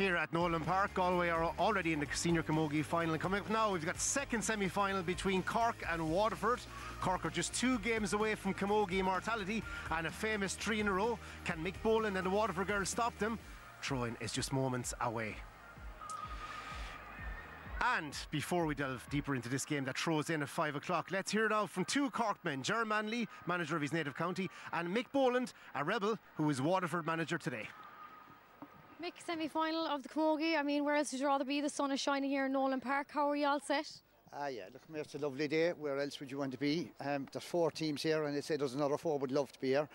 Here at Nowlan Park, Galway are already in the Senior Camogie final. Coming up now, we've got second semi-final between Cork and Waterford. Cork are just 2 games away from Camogie immortality and a famous 3 in a row. Can Mick Boland and the Waterford girls stop them? Throw-in is just moments away. And before we delve deeper into this game that throws in at 5 o'clock, let's hear now from 2 Cork men, Ger Manley, manager of his native county, and Mick Boland, a rebel who is Waterford manager today. Mick, semi-final of the Camogie. I mean, where else would you rather be? The sun is shining here in Nowlan Park. How are you all set? Yeah, look, it's a lovely day. Where else would you want to be? There's 4 teams here, and they say there's another 4 would love to be here.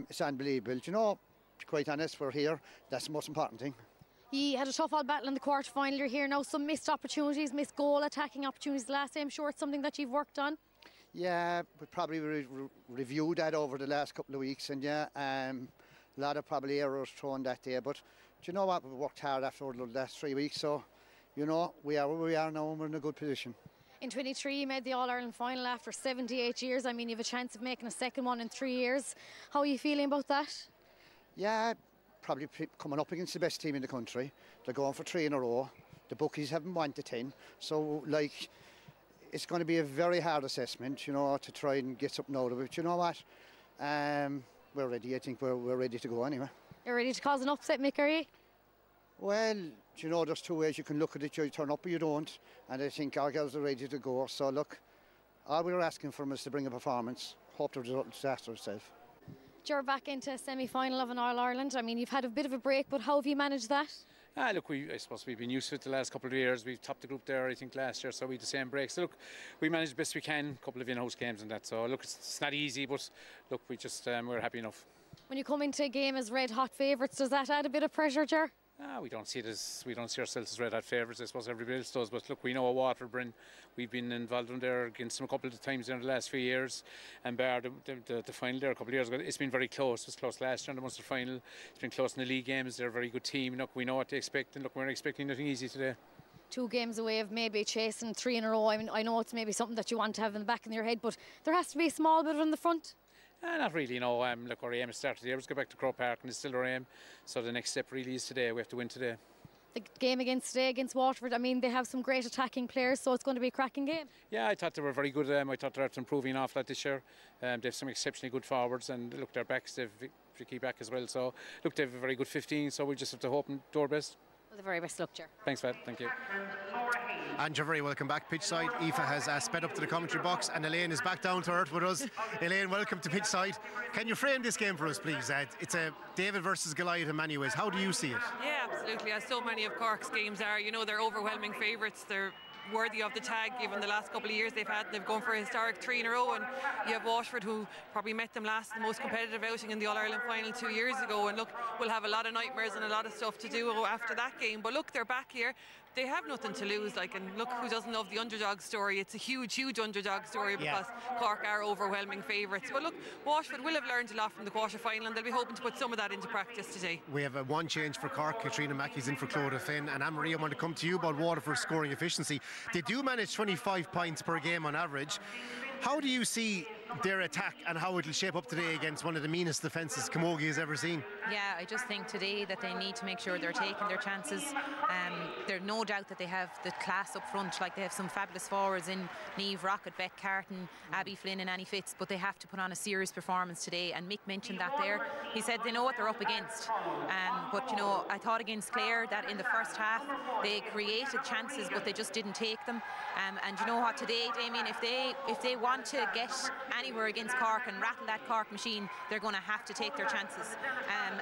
It's unbelievable. Do you know, to be quite honest, we're here. That's the most important thing. You had a tough old battle in the quarter-final. You're here now. Some missed opportunities, missed goal attacking opportunities the last day. I'm sure it's something that you've worked on. Yeah, we probably reviewed that over the last couple of weeks, and yeah, a lot of probably errors thrown that day. But do you know what? We worked hard after the last 3 weeks, so you know we are where we are now, and we're in a good position. In 23, you made the All-Ireland final after 78 years. I mean, you have a chance of making a second one in 3 years. How are you feeling about that? Yeah, probably coming up against the best team in the country. They're going for 3 in a row. The bookies haven't won to 10, so like it's going to be a very hard assessment, you know, to try and get something out of it. But you know what? We're ready. I think we're ready to go anyway. You're ready to cause an upset, Mick, are you? Well, you know, there's 2 ways you can look at it. You turn up or you don't. And I think our girls are ready to go. So, look, all we're asking from is to bring a performance. Hope the result is after itself. You're back into a semi-final of an All-Ireland. I mean, you've had a bit of a break, but how have you managed that? Look, I suppose we've been used to it the last couple of years. We've topped the group there, I think, last year, so we had the same break. So, look, we managed the best we can, a couple of in-house games and that. So, look, it's not easy, but, look, we're happy enough. When you come into a game as red-hot favourites, does that add a bit of pressure, Ger? We don't see ourselves as red-hot favourites. I suppose everybody else does. But look, we know what Waterford. We've been involved in there against them a couple of times in the last few years. And bar the final there a couple of years ago, it's been very close. It was close last year in the Munster final. It's been close in the league games. They're a very good team. Look, we know what they expect, and look, we're not expecting nothing easy today. 2 games away of maybe chasing 3 in a row. I mean, I know it's maybe something that you want to have in the back of your head, but there has to be a small bit in the front. Not really, no. Look, our aim is started here. Let's go back to Croke Park, and it's still our aim. So the next step really is today. We have to win today. The game today against Waterford, I mean, they have some great attacking players, so it's going to be a cracking game. Yeah, I thought they were very good. I thought they're improving off that this year. They have some exceptionally good forwards, and look, their backs, they've Vicky back as well. So, look, they have a very good 15, so we just have to hope and do our best. Well, the very best luck, Ger. Thanks, Pat. Thank you. And you're very welcome back pitchside. Aoife has sped up to the commentary box, and Elaine is back down to earth with us. Elaine, welcome to pitchside. Can you frame this game for us, please? It's a David versus Goliath in many ways. How do you see it? Yeah, absolutely. As so many of Cork's games are, you know, they're overwhelming favourites. They're worthy of the tag given the last couple of years they've had. They've gone for a historic 3 in a row, and you have Waterford, who probably met them last, the most competitive outing in the All-Ireland final 2 years ago, and look, we'll have a lot of nightmares and a lot of stuff to do after that game. But look, they're back here. They have nothing to lose, like, and look, who doesn't love the underdog story? It's a huge underdog story because Cork are overwhelming favourites. But look, Waterford will have learned a lot from the quarter-final, and they'll be hoping to put some of that into practice today. We have one change for Cork. Katrina Mackey's in for Clodagh Finn, and Anne-Marie, I want to come to you about Waterford's scoring efficiency. They do manage 25 points per game on average. How do you see their attack and how it will shape up today against one of the meanest defences Camogie has ever seen? Yeah, I just think today that they need to make sure they're taking their chances. There's no doubt that they have the class up front, like they have some fabulous forwards in Niamh Rockett, Beck Carton, Abby Flynn and Annie Fitz, but they have to put on a serious performance today, and Mick mentioned that there. He said they know what they're up against, but you know, I thought against Clare that in the first half they created chances but they just didn't take them, and you know what, today, Damien, if they want to get anywhere against Cork and rattle that Cork machine, they're going to have to take their chances,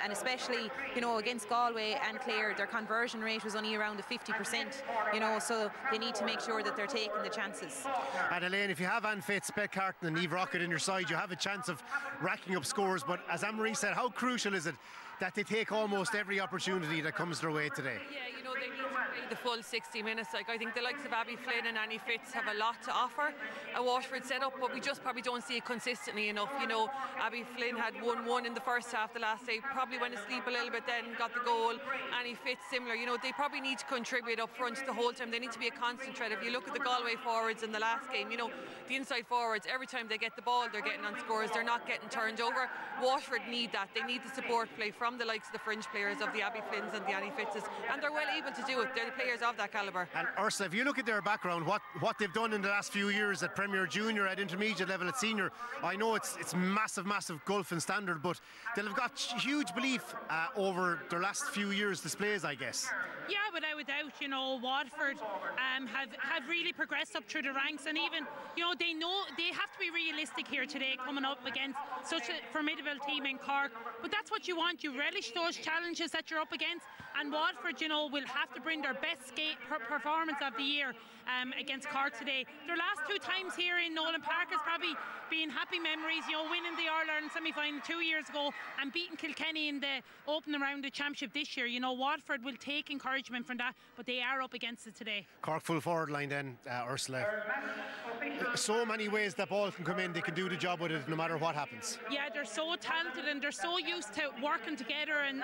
and especially, you know, against Galway and Clare, their conversion rate was only around the 50%, you know, so they need to make sure that they're taking the chances. And Elaine, if you have Anne Fitz, Beck Carton and Niamh Rockett in your side, you have a chance of racking up scores, but as Anne-Marie said, how crucial is it that they take almost every opportunity that comes their way today? Yeah, you know, they need to play the full 60 minutes. Like, I think the likes of Abby Flynn and Annie Fitz have a lot to offer a Waterford setup, but we just probably don't see it consistently enough. You know, Abby Flynn had 1-1 in the first half the last day, probably went asleep a little bit then, got the goal. Annie Fitz similar. You know, they probably need to contribute up front the whole time. They need to be a constant threat. If you look at the Galway forwards in the last game, you know, the inside forwards, every time they get the ball, they're getting on scores. They're not getting turned over. Waterford need that. They need the support play from from the likes of the fringe players of the Abby Flynns and the Annie Fitzes, and they're well able to do it. They're the players of that calibre. And Ursula, if you look at their background, what they've done in the last few years at Premier Junior, at intermediate level, at senior, I know it's massive gulf in standard, but they'll have got huge belief over their last few years' displays, I guess. Yeah, without a doubt, you know, Waterford have really progressed up through the ranks, and even, you know they have to be realistic here today, coming up against such a formidable team in Cork. But that's what you want. You relish those challenges that you're up against, and Waterford, you know, will have to bring their best skate performance of the year against Cork today. Their last two times here in Nowlan Park has probably been happy memories, you know, winning the All-Ireland semi-final 2 years ago and beating Kilkenny in the opening round of the championship this year. You know, Waterford will take encouragement from that, but they are up against it today. Cork full forward line then, Ursula. So many ways that ball can come in, they can do the job with it no matter what happens. Yeah, they're so talented and they're so used to working together, and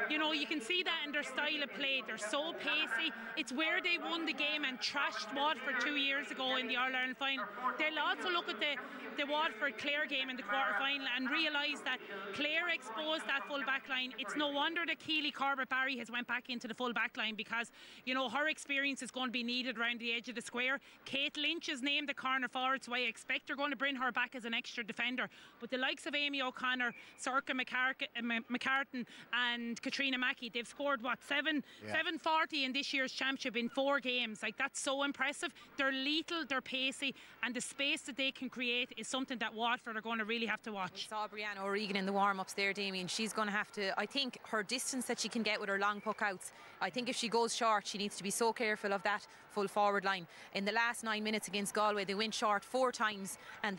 you know, you can see that in their style of play. They're so pacey. It's where they won the game and trashed Waterford 2 years ago in the All-Ireland final. They'll also look at the Waterford-Clare game in the quarter-final and realise that Clare exposed that full back line. It's no wonder that Keely Corbett-Barry has went back into the full back line, because, you know, her experience is going to be needed around the edge of the square. Kate Lynch is named the corner forward, so I expect they're going to bring her back as an extra defender. But the likes of Amy O'Connor, Sorka McCartan and Katrina Mackey, they've scored, what, 740 in this year's championship in 4 games. Like, that's so impressive. They're lethal, they're pacey, and the space that they can create is something that Waterford are going to really have to watch. We saw Brianna O'Regan in the warm-ups there, Damien. She's going to have to, I think, her distance that she can get with her long puck outs, I think if she goes short, she needs to be so careful of that full forward line. In the last 9 minutes against Galway, they went short 4 times, and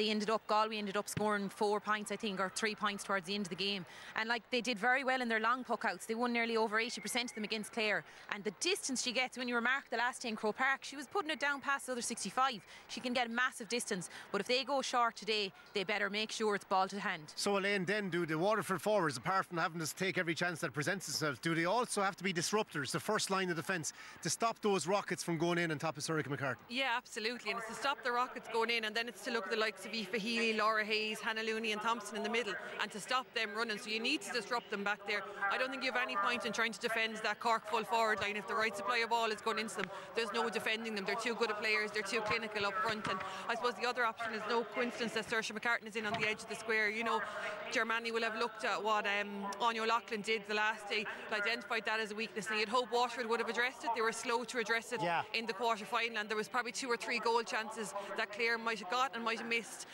Galway ended up scoring 4 points, I think, or 3 points towards the end of the game. And like, they did very well in their long puck outs. They won nearly over 80% of them against Clare. And the distance she gets, when you remark the last day in Croke Park, she was putting it down past the other 65. She can get a massive distance. But if they go short today, they better make sure it's ball to hand. So Elaine, then, do the Waterford forwards, apart from having to take every chance that presents itself, do they also have to be disruptors, the first line of defence, to stop those rockets from going in on top of Sorka McCartan? Yeah, absolutely. And it's to stop the rockets going in, and then it's to look at the likes of Aoife Healy, Laura Hayes, Hannah Looney and Thompson in the middle, and to stop them running. So you need to disrupt them back there. I don't think you have any point in trying to defend that Cork full forward line. If the right supply of ball is going into them, there's no defending them. They're too good at players, they're too clinical up front. And I suppose the other option is no coincidence that Saoirse McCartan is in on the edge of the square. You know, Germany will have looked at what Anya O'Loughlin did the last day, identified that as a weakness, and you'd hope Waterford would have addressed it. They were slow to address it in the quarter-final, and there was probably 2 or 3 goal chances that Clare might have got and might have missed.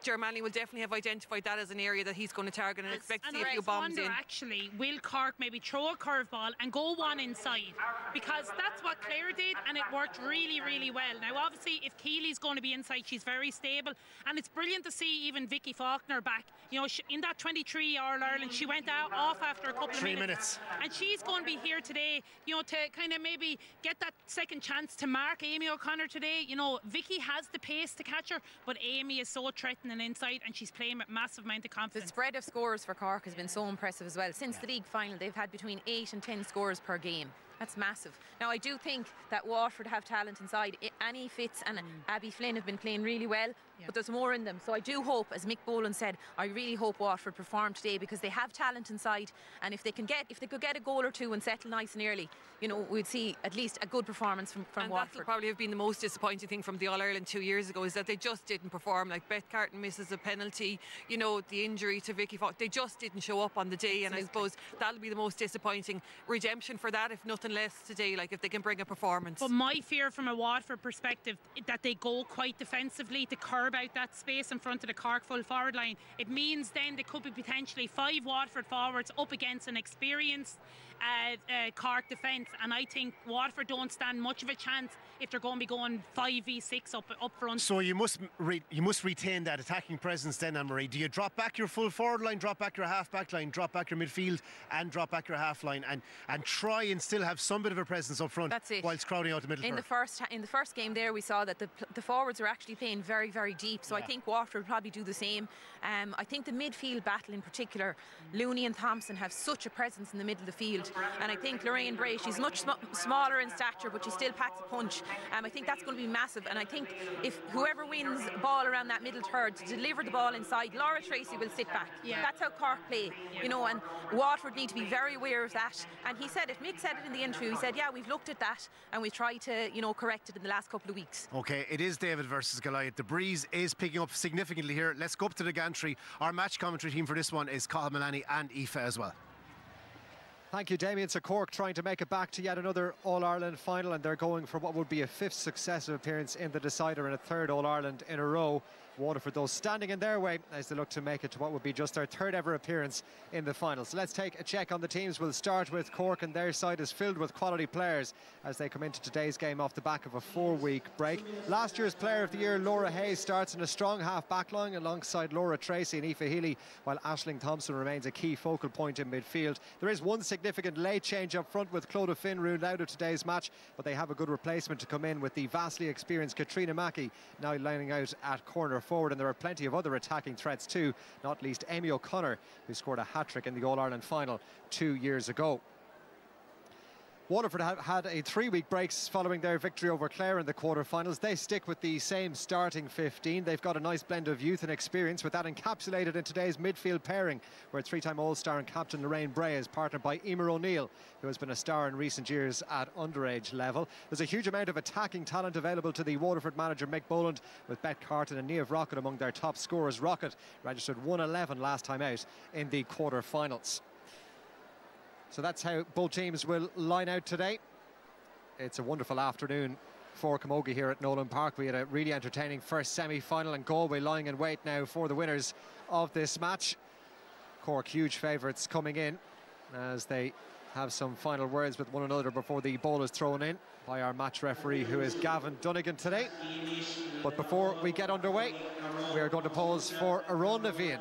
Germany will definitely have identified that as an area that he's going to target and expect to see a few bombs in. Actually, will Cork maybe throw a curveball and go one inside? Because that's what Clare did, and it worked really, really well. Now, obviously, if Keely's going to be inside, she's very stable, and it's brilliant to see even Vicky Faulkner back. You know, in that 23 All-Ireland, she went off after a couple of minutes. And she's going to be here today, you know, to kind of maybe get that second chance to mark Amy O'Connor today. You know, Vicky has the pace to catch her, but Amy is so threatening inside, and she's playing with massive amount of confidence. The spread of scores for Cork has been so impressive as well. Since the league final, they've had between 8 and 10 scores per game. That's massive. Now, I do think that Waterford have talent inside. Annie Fitz and Abby Flynn have been playing really well, but there's more in them. So I do hope, as Mick Boland said, I really hope Waterford perform today, because they have talent inside, and if they could get a goal or 2 and settle nice and early, you know, we'd see at least a good performance from Waterford. That'll probably have been the most disappointing thing from the All-Ireland 2 years ago, is that they just didn't perform. Like, Beth Carton misses a penalty, you know, the injury to Vicky Faulkner, they just didn't show up on the day. And I suppose that'll be the most disappointing redemption for that, if nothing less today, like if they can bring a performance. But my fear from a Waterford perspective, that they go quite defensively to curb out that space in front of the Cork full forward line. It means then there could be potentially 5 Waterford forwards up against an experienced Cork defence, and I think Waterford don't stand much of a chance if they're going to be going 5v6 up front. So you must retain that attacking presence then, Anne-Marie. Do you drop back your full forward line, drop back your half back line, drop back your midfield and drop back your half line, and try and still have some bit of a presence up front? That's it. Whilst crowding out the middle. In the first game there, we saw that the forwards were actually playing very, very deep, so I think Waterford will probably do the same. I think the midfield battle in particular, Looney and Thompson have such a presence in the middle of the field. midfield. And I think Lorraine Bray, she's much smaller in stature, but she still packs a punch. I think that's going to be massive. And I think if whoever wins ball around that middle third to deliver the ball inside, Laura Tracy will sit back. That's how Cork play, you know, and Waterford need to be very aware of that. And he said it, Mick said it in the interview, he said, yeah, we've looked at that and we've tried to, you know, correct it in the last couple of weeks. Okay, it is David versus Goliath. The breeze is picking up significantly here. Let's go up to the gantry. Our match commentary team for this one is Cathal Milani and Aoife as well. Thank you, Damien. So Cork trying to make it back to yet another All-Ireland final, and they're going for what would be a 5th successive appearance in the decider and a 3rd All-Ireland in a row. Waterford, though, standing in their way as they look to make it to what would be just their 3rd ever appearance in the final. So let's take a check on the teams. We'll start with Cork, and their side is filled with quality players as they come into today's game off the back of a 4-week break. Last year's Player of the Year, Laura Hayes, starts in a strong half backline alongside Laura Tracy and Aoife Healy, while Aisling Thompson remains a key focal point in midfield. There is one significant late change up front with Clodagh Finn ruled out of today's match, but they have a good replacement to come in with the vastly experienced Katrina Mackey now lining out at corner forward, and there are plenty of other attacking threats too, not least Amy O'Connor, who scored a hat-trick in the All-Ireland final 2 years ago. Waterford had a 3-week break following their victory over Clare in the quarter-finals. They stick with the same starting 15. They've got a nice blend of youth and experience, with that encapsulated in today's midfield pairing, where 3-time All-Star and captain Lorraine Bray is partnered by Emer O'Neill, who has been a star in recent years at underage level. There's a huge amount of attacking talent available to the Waterford manager Mick Boland, with Beth Carton and Niamh Rocket among their top scorers. Rocket registered 111 last time out in the quarter-finals. So that's how both teams will line out today. It's a wonderful afternoon for Camogie here at Nowlan Park. We had a really entertaining first semi-final, and Galway lying in wait now for the winners of this match. Cork huge favourites coming in as they have some final words with one another before the ball is thrown in by our match referee, who is Gavin Dunnigan today. But before we get underway, we are going to pause for a run of Ian.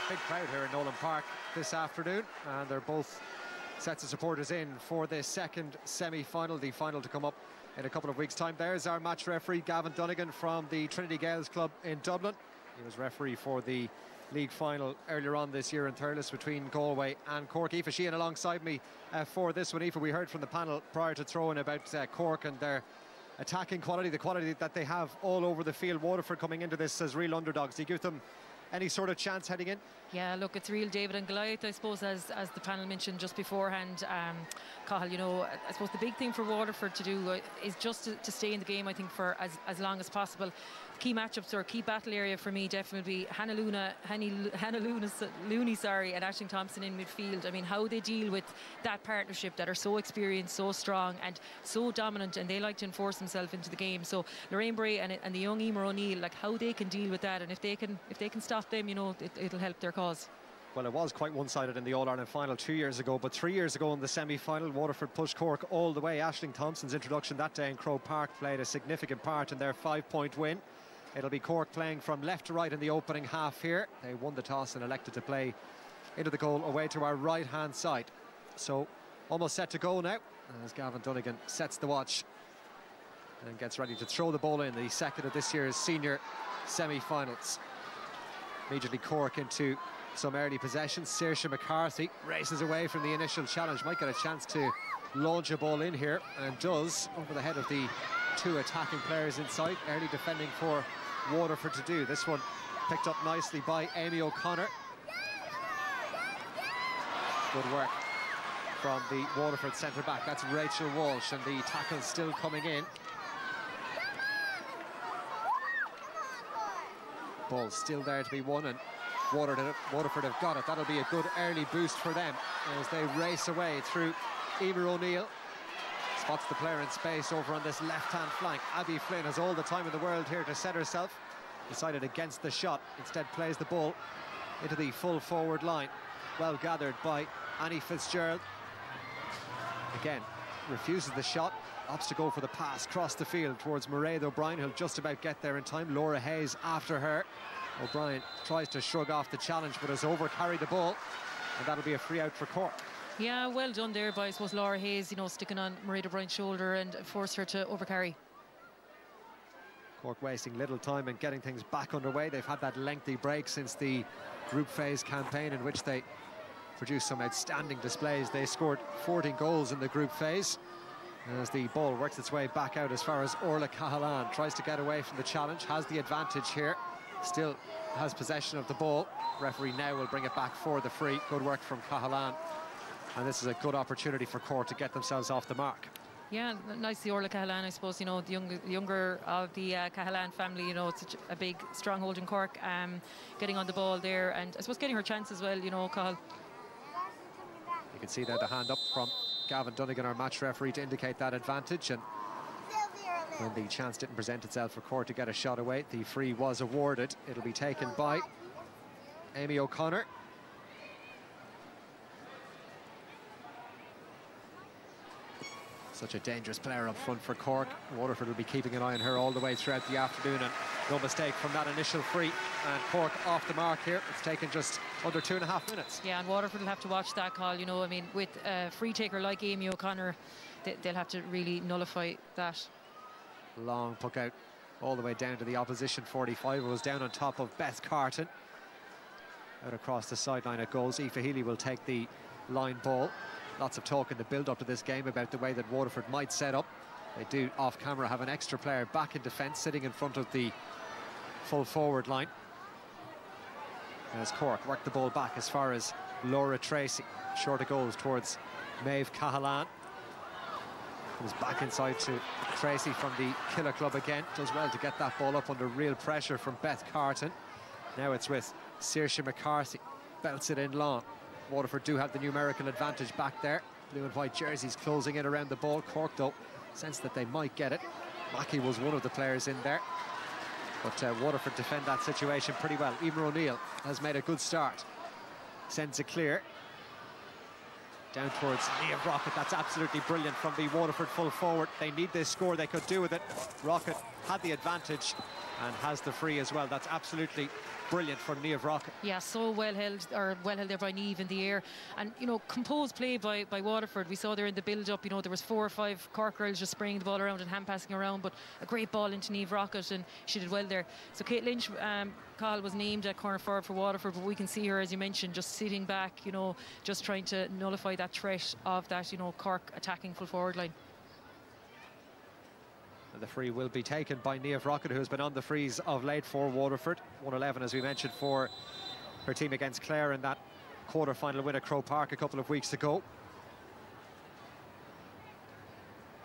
Big crowd here in Nowlan Park this afternoon, and they're both sets of supporters in for the second semi-final, the final to come up in a couple of weeks' time. There's our match referee, Gavin Dunnigan, from the Trinity Gaels Club in Dublin. He was referee for the league final earlier on this year in Thurles between Galway and Cork. Aoife Sheehan alongside me for this one. Aoife, we heard from the panel prior to throwing about Cork and their attacking quality, the quality that they have all over the field. Waterford coming into this as real underdogs. Do you give them any sort of chance heading in? Yeah, look, it's real David and Goliath, I suppose, as the panel mentioned just beforehand. Cathal, you know, I suppose the big thing for Waterford to do is just to stay in the game, I think, for as long as possible. Key matchups or key battle area for me definitely Hannah Looney, and Aisling Thompson in midfield. I mean, how they deal with that partnership that are so experienced, so strong and so dominant, and they like to enforce themselves into the game. So Lorraine Bray and the young Emer O'Neill, like how they can deal with that, and if they can stop them, you know, it'll help their cause. Well, it was quite one-sided in the All-Ireland final 2 years ago, but 3 years ago in the semi-final, Waterford pushed Cork all the way. Aisling Thompson's introduction that day in Croke Park played a significant part in their 5-point win. It'll be Cork playing from left to right in the opening half here. They won the toss and elected to play into the goal away to our right-hand side. So almost set to go now as Gavin Dunnigan sets the watch and gets ready to throw the ball in, the second of this year's senior semi-finals. Immediately Cork into some early possession. Saoirse McCarthy races away from the initial challenge, might get a chance to launch a ball in here, and does, over the head of the two attacking players inside. Early defending for Waterford to do. This one picked up nicely by Amy O'Connor. Good work from the Waterford centre-back. That's Rachel Walsh, and the tackle still coming in. Ball still there to be won, and Waterford have got it. That'll be a good early boost for them as they race away through. Emer O'Neill spots the player in space over on this left-hand flank. Abby Flynn has all the time in the world here to set herself. Decided against the shot, instead plays the ball into the full forward line. Well gathered by Annie Fitzgerald. Again, refuses the shot, opts to go for the pass across the field towards Mairead O'Brien, who'll just about get there in time. Laura Hayes after her. O'Brien tries to shrug off the challenge, but has over-carried the ball, and that'll be a free out for Cork. Yeah, well done there by, I suppose, Laura Hayes, you know, sticking on Mairead O'Brien's shoulder and force her to overcarry. Cork wasting little time in getting things back underway. They've had that lengthy break since the group phase campaign in which they produced some outstanding displays. They scored 14 goals in the group phase. As the ball works its way back out as far as Orla Cahalan tries to get away from the challenge, has the advantage here, still has possession of the ball. Referee now will bring it back for the free. Good work from Cahalan, and this is a good opportunity for Cork to get themselves off the mark. Yeah, nicely Orla Cahalan, I suppose, you know, the younger of the Cahalan family, you know, it's such a big stronghold in Cork, getting on the ball there, and I suppose getting her chance as well, you know, Cathal. You can see there the hand up from Gavin Dunnigan, our match referee, to indicate that advantage, and when the chance didn't present itself for Cork to get a shot away, the free was awarded. It'll be taken by Amy O'Connor. Such a dangerous player up front for Cork. Waterford will be keeping an eye on her all the way throughout the afternoon, and no mistake from that initial free. And Cork off the mark here. It's taken just under 2.5 minutes. Yeah, and Waterford will have to watch that call, you know. I mean, with a free taker like Amy O'Connor, they'll have to really nullify that. Long puck out all the way down to the opposition 45. It was down on top of Beth Carton. Out across the sideline at goals. Aoife Healy will take the line ball. Lots of talk in the build-up to this game about the way that Waterford might set up. They do, off-camera, have an extra player back in defence, sitting in front of the full forward line. As Cork work the ball back as far as Laura Tracy. Short of goals towards Maeve Cahalan. Comes back inside to Tracy from the Killer Club again. Does well to get that ball up under real pressure from Beth Carton. Now it's with Saoirse McCarthy. Belts it in long. Waterford do have the numerical advantage back there. Blue and white jerseys closing in around the ball. Cork, though, sense that they might get it. Mackey was one of the players in there. But Waterford defend that situation pretty well. Emer O'Neill has made a good start. Sends it clear. Down towards Niamh Rocket. That's absolutely brilliant from the Waterford full forward. They need this score. They could do with it. Rocket had the advantage and has the free as well. That's absolutely brilliant from Niamh Rocket. Yeah, so well held there by Niamh in the air, and you know, composed play by Waterford. We saw there in the build-up, you know, there was 4 or 5 Cork girls just spraying the ball around and hand passing around, but a great ball into Niamh Rocket, and she did well there. So Kate Lynch, Carl, was named at corner forward for Waterford, but we can see her, as you mentioned, just sitting back, you know, just trying to nullify that threat of that, you know, Cork attacking full forward line. And the free will be taken by Niamh Rocket, who has been on the frees of late for Waterford. 1-11, as we mentioned, for her team against Clare in that quarter-final win at Croke Park a couple of weeks ago.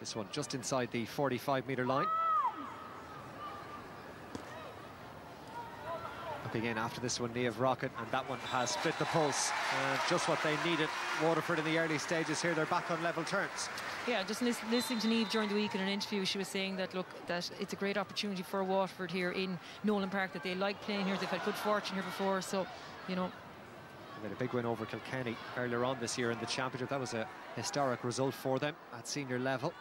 This one just inside the 45-metre line. Looking in after this one, Niamh Rocket, and that one has split the pulse. Just what they needed. Waterford in the early stages here, they're back on level terms. Yeah, just listening to Niamh during the week in an interview, she was saying that, look, that it's a great opportunity for Waterford here in Nowlan Park, that they like playing here, they've had good fortune here before, so, you know. They made a big win over Kilkenny earlier on this year in the championship. That was a historic result for them at senior level.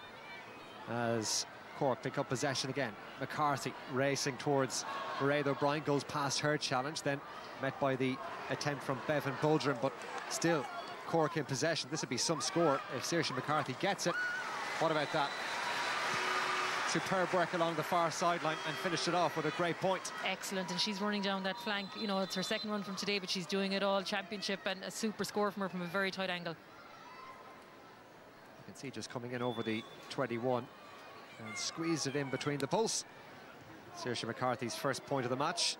As Cork pick up possession again. McCarthy racing towards Mairead O'Brien, goes past her challenge, then met by the attempt from Bevan Boldrin, but still Cork in possession. This would be some score if Saoirse McCarthy gets it. What about that? Superb work along the far sideline and finished it off with a great point. Excellent, and she's running down that flank. You know, it's her second run from today, but she's doing it all championship, and a super score from her from a very tight angle. You can see just coming in over the 21 and squeezed it in between the posts. Saoirse McCarthy's first point of the match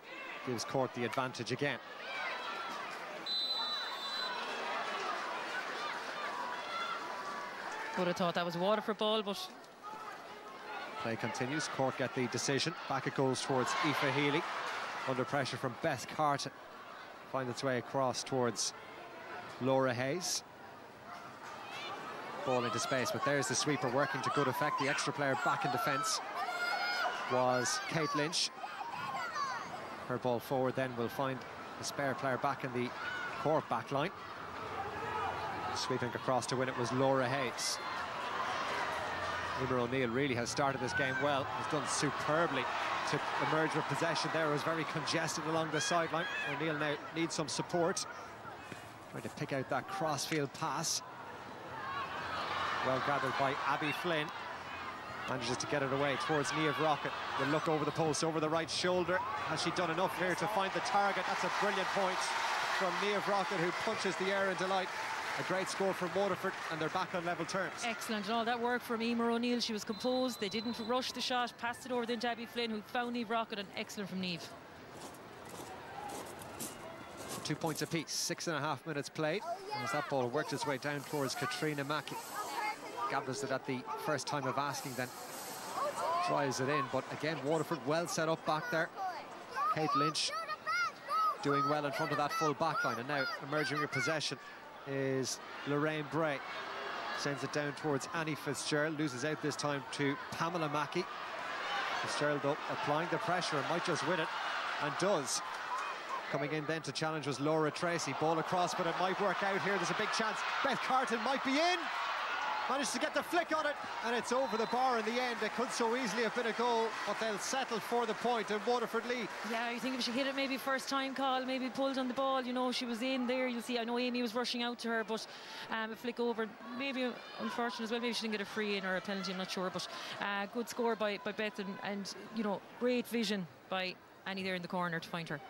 gives Cork the advantage again. Would have thought that was Waterford ball, but play continues. Cork get the decision. Back it goes towards Aoife Healy. Under pressure from Beth Carton. Finds its way across towards Laura Hayes. Ball into space, but there's the sweeper working to good effect. The extra player back in defence was Kate Lynch. Her ball forward then will find the spare player back in the Cork back line. Sweeping across to win it was Laura Hayes. Emer O'Neill really has started this game well, has done superbly to emerge with possession there. It was very congested along the sideline. O'Neill now needs some support. Trying to pick out that crossfield pass. Well gathered by Abby Flynn. Manages to get it away towards Niamh Rocket. The look over the post, over the right shoulder. Has she done enough here to find the target? That's a brilliant point from Niamh Rocket, who punches the air in delight. A great score from Waterford, and they're back on level terms. Excellent, and all that work from Emer O'Neill. She was composed, they didn't rush the shot, passed it over then to Abby Flynn, who found Niamh Rocket, and excellent from Niamh. 2 points apiece, 6.5 minutes played. As that ball worked its way down towards Katrina Mackey. Gathers it at the first time of asking, then drives it in. But again, Waterford well set up back there. Kate Lynch doing well in front of that full back line. And now emerging with possession is Lorraine Bray. Sends it down towards Annie Fitzgerald. Loses out this time to Pamela Mackey. Fitzgerald though applying the pressure and might just win it. And does. Coming in then to challenge was Laura Tracy. Ball across, but it might work out here. There's a big chance. Beth Carton might be in. Managed to get the flick on it, and it's over the bar in the end. It could so easily have been a goal, but they'll settle for the point, and Waterford lead. Yeah, you think if she hit it maybe first time call, maybe pulled on the ball, you know, she was in there. You'll see, I know Amy was rushing out to her, but a flick over, maybe unfortunate as well. Maybe she didn't get a free in or a penalty, I'm not sure, but good score by Beth, and you know, great vision by Annie there in the corner to find her.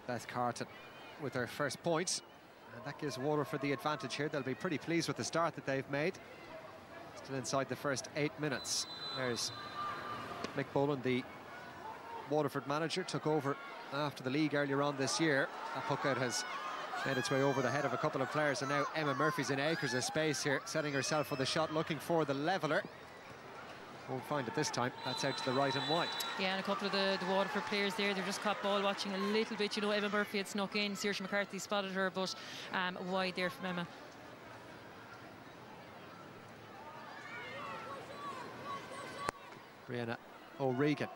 Beth Carton with her first points. And that gives Waterford the advantage here. They'll be pretty pleased with the start that they've made. Still inside the first 8 minutes. There's Mick Boland, the Waterford manager, took over after the league earlier on this year. That puck out has made its way over the head of a couple of players, and now Emma Murphy's in acres of space here, setting herself for the shot, looking for the leveller. Won't find it this time. That's out to the right and wide. Yeah, and a couple of the Waterford players there, they're just caught ball watching a little bit. You know, Emma Murphy had snuck in, Saoirse McCarthy spotted her, but wide there from Emma. Brianna O'Regan,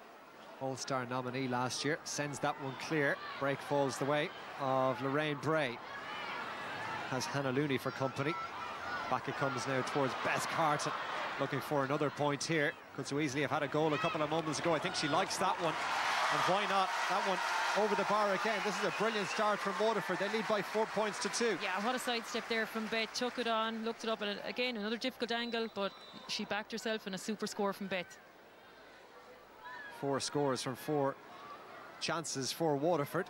All-Star nominee last year, sends that one clear. Break falls the way of Lorraine Bray. Has Hannah Looney for company. Back it comes now towards Beth Carton. Looking for another point here. Could so easily have had a goal a couple of moments ago. I think she likes that one. And why not? That one over the bar again. This is a brilliant start from Waterford. They lead by 4 points to 2. Yeah, what a sidestep there from Beth. Took it on, looked it up, and again, another difficult angle, but she backed herself in a super score from Beth. 4 scores from 4 chances for Waterford.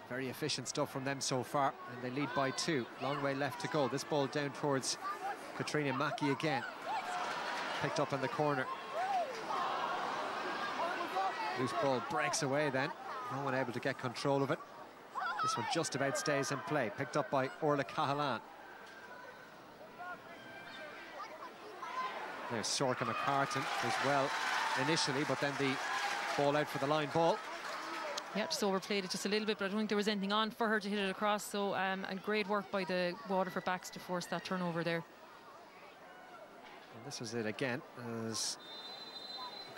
Very efficient stuff from them so far. And they lead by 2. Long way left to go. This ball down towards Katrina Mackey again. Picked up in the corner. Loose ball breaks away then. No one able to get control of it. This one just about stays in play. Picked up by Orla Cahalan. There's Sorka McCartan as well initially, but then the ball out for the line ball. Yeah, just overplayed it just a little bit, but I don't think there was anything on for her to hit it across. So, and great work by the Waterford backs to force that turnover there. And this was it again, as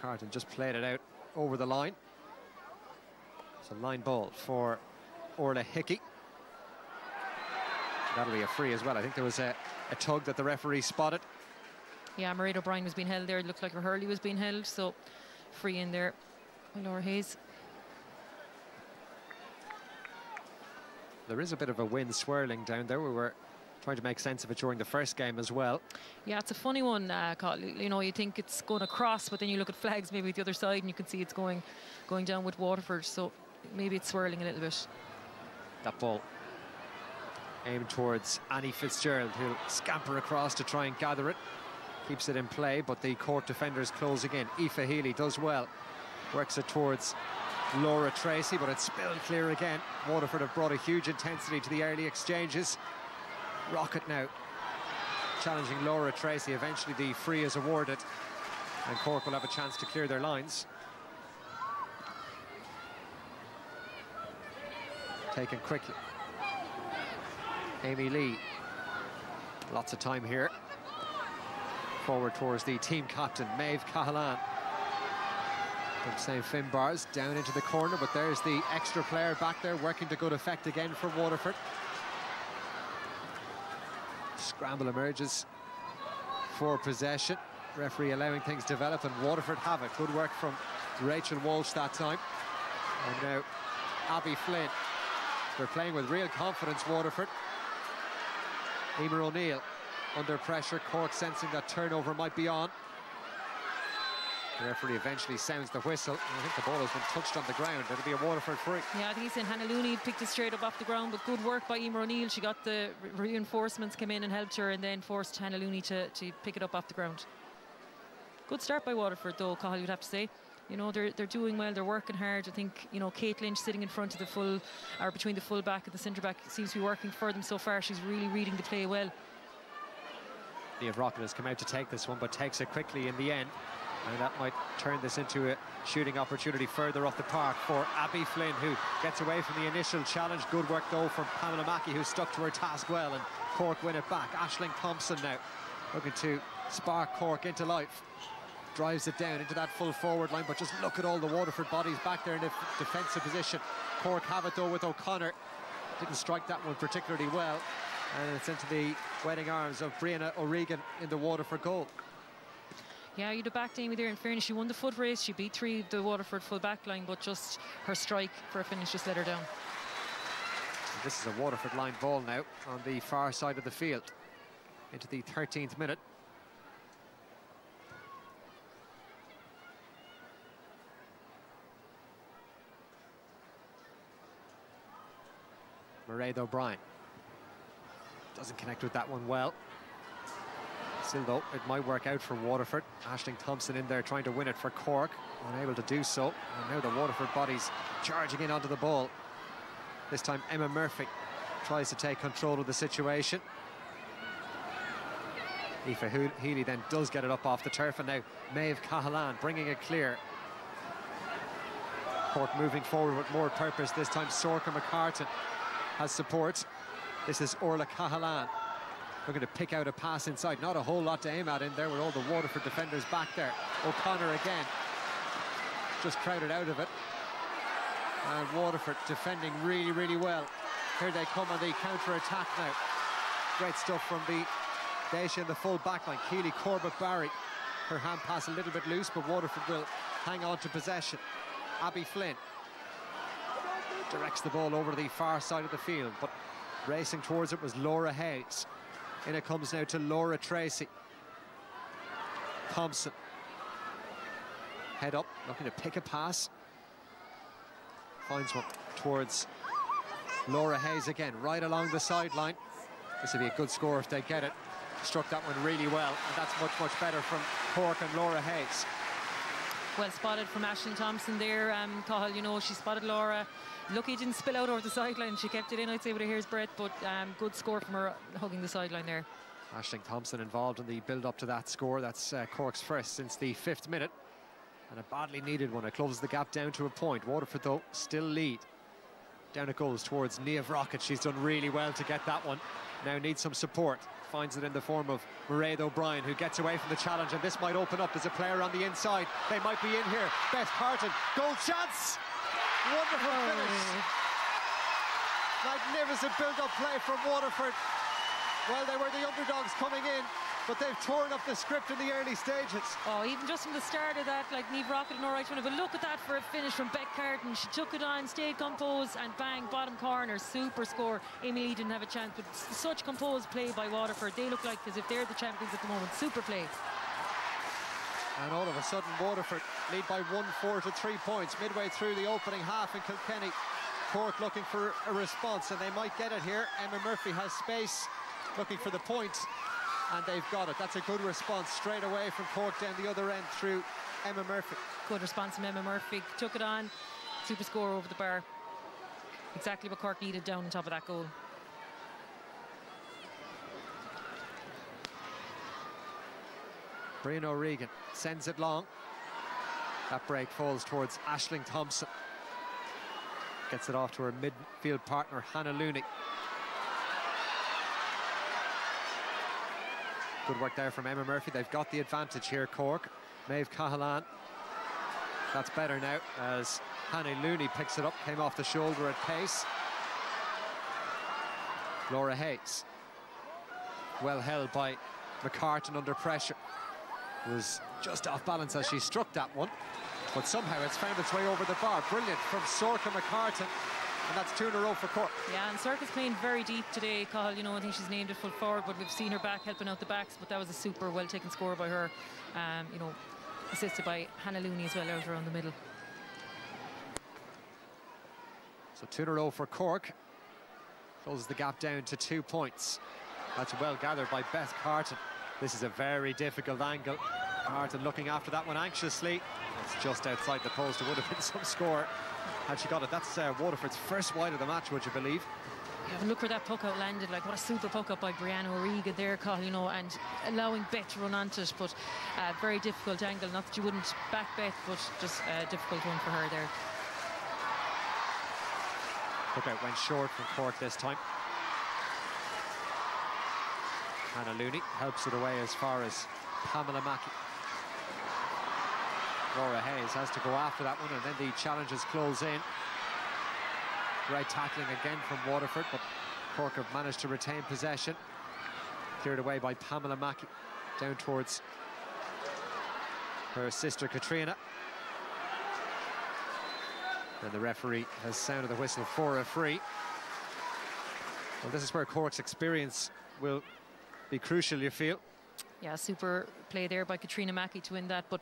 Carton just played it out over the line. It's a line ball for Orla Hickey. That'll be a free as well. I think there was a tug that the referee spotted. Yeah, Mairead O'Brien was being held there. It looked like Hurley was being held, so free in there by Laura Hayes. There is a bit of a wind swirling down there. We were trying to make sense of it during the first game as well. Yeah, it's a funny one, you know, you think it's going across, but then you look at flags maybe the other side and you can see it's going down with Waterford, so maybe it's swirling a little bit. That ball aimed towards Annie Fitzgerald, who'll scamper across to try and gather it. Keeps it in play, but the Cork defenders closing in. Aoife Healy does well Works it towards Laura Tracy, but it's spilled clear again. Waterford have brought a huge intensity to the early exchanges. Rocket now challenging Laura Tracy. Eventually the free is awarded, and Cork will have a chance to clear their lines. Taken quickly. Amy Lee. Lots of time here. Forward towards the team captain, Maeve Cahalane. From St. Finn bars down into the corner, but there's the extra player back there working to good effect again for Waterford. Scramble emerges for possession. Referee allowing things to develop, and Waterford have it. Good work from Rachel Walsh that time. And now Abby Flynn. They're playing with real confidence, Waterford. Emer O'Neill under pressure. Cork sensing that turnover might be on. The referee eventually sounds the whistle. I think the ball has been touched on the ground. It'll be a Waterford free. Yeah, I think he's saying Hannah Looney picked it straight up off the ground, but good work by Emer O'Neill. She got the reinforcements, came in and helped her, and then forced Hannah Looney to pick it up off the ground. Good start by Waterford though, Cathal, you'd have to say. You know, they're doing well, they're working hard. I think, you know, Kate Lynch sitting in front of the full, or between the full back and the centre back, seems to be working for them so far. She's really reading the play well. Niamh Rocket has come out to take this one, but takes it quickly in the end. And that might turn this into a shooting opportunity further up the park for Abby Flynn, who gets away from the initial challenge. Good work though from Pamela Mackey, who stuck to her task well, and Cork win it back. Aisling Thompson now looking to spark Cork into life. Drives it down into that full forward line, but just look at all the Waterford bodies back there in a defensive position. Cork have it though with O'Connor. Didn't strike that one particularly well, and it's into the wetting arms of Brianna O'Regan in the Waterford goal. Yeah, you'd have backed Amy there. In fairness, she won the foot race. She beat 3 of the Waterford full back line, but just her strike for a finish just let her down. And this is a Waterford line ball now on the far side of the field into the 13th minute. Mairead O'Brien doesn't connect with that one well. Still though, it might work out for Waterford. Aisling Thompson in there trying to win it for Cork, unable to do so. And now the Waterford bodies charging in onto the ball. This time Emma Murphy tries to take control of the situation. Aoife Healy then does get it up off the turf, and now Maeve Cahalane bringing it clear. Cork moving forward with more purpose. This time Sorka McCartan has support. This is Orla Cahalane looking to pick out a pass inside. Not a whole lot to aim at in there with all the Waterford defenders back there. O'Connor again just crowded out of it, and Waterford defending really, really well. Here they come on the counter-attack now. Great stuff from the Daisha in the full back line. Keely Corbett-Barry, her hand pass a little bit loose, but Waterford will hang on to possession. Abby Flynn directs the ball over to the far side of the field, but racing towards it was Laura Hayes. In it comes now to Laura Tracy. Thompson head up, looking to pick a pass. Finds one towards Laura Hayes again, right along the sideline. This would be a good score if they get it. Struck that one really well, and that's much, much better from Cork and Laura Hayes. Well spotted from Aisling Thompson there, Cathal. You know, she spotted Laura. Lucky it didn't spill out over the sideline. She kept it in, I'd say, with a hair's breadth, but good score from her hugging the sideline there. Aisling Thompson involved in the build-up to that score. That's Cork's first since the 5th minute, and a badly needed one. It closes the gap down to a point. Waterford, though, still lead. Down it goes towards Niamh Rocket. She's done really well to get that one. Now needs some support. Finds it in the form of Mairead O'Brien, who gets away from the challenge, and this might open up. There's a player on the inside. They might be in here. Beth Harton, goal chance! Wonderful finish. Magnificent build-up play from Waterford. Well, they were the underdogs coming in, but they've torn up the script in the early stages. Oh, even just from the start of that, like Niamh Rocket and all right, but look at that for a finish from Beck Carton. She took it on, stayed composed, and bang, bottom corner, super score. Amy Lee didn't have a chance, but such composed play by Waterford. They look like as if they're the champions at the moment. Super play. And all of a sudden Waterford lead by 1-4 to 3 points midway through the opening half in Kilkenny. Cork looking for a response, and they might get it here. Emma Murphy has space, looking for the point. and they've got it. That's a good response straight away from Cork down the other end through Emma Murphy. Good response from Emma Murphy. Took it on. Super score over the bar. Exactly what Cork needed down on top of that goal. Brian O'Regan sends it long. That break falls towards Aisling Thompson. Gets it off to her midfield partner, Hannah Looney. Good work there from Emma Murphy. They've got the advantage here, Cork. Maeve Cahalan. That's better now as Hannah Looney picks it up. Came off the shoulder at pace. Laura Hayes. Well held by McCartan under pressure. Was just off balance as she struck that one. But somehow it's found its way over the bar. Brilliant from Sorka McCartan. And that's 2 in a row for Cork. Yeah, and Sorka's playing very deep today, Cathal. You know, I think she's named it full forward, but we've seen her back helping out the backs. But that was a super well-taken score by her. You know, assisted by Hannah Looney as well out around the middle. So 2 in a row for Cork. Closes the gap down to 2 points. That's well gathered by Beth Carton. This is a very difficult angle. Carton looking after that one anxiously. It's just outside the post. It would have been some score had she got it. That's Waterford's first wide of the match, would you believe? Yeah, but look where that puck out landed. Like, what a super puck up by Brianna O'Regan there, Cathal, you know, and allowing Beth to run onto it. But very difficult angle. Not that you wouldn't back Beth, but just a difficult one for her there. Puck out went short from Cork this time. Hannah Looney helps it away as far as Pamela Mackey. Laura Hayes has to go after that one, and then the challenges close in. Great tackling again from Waterford, but Cork have managed to retain possession. Cleared away by Pamela Mackey down towards her sister Katrina. And the referee has sounded the whistle for a free. Well, this is where Cork's experience will be crucial, you feel? Yeah, super play there by Katrina Mackey to win that. But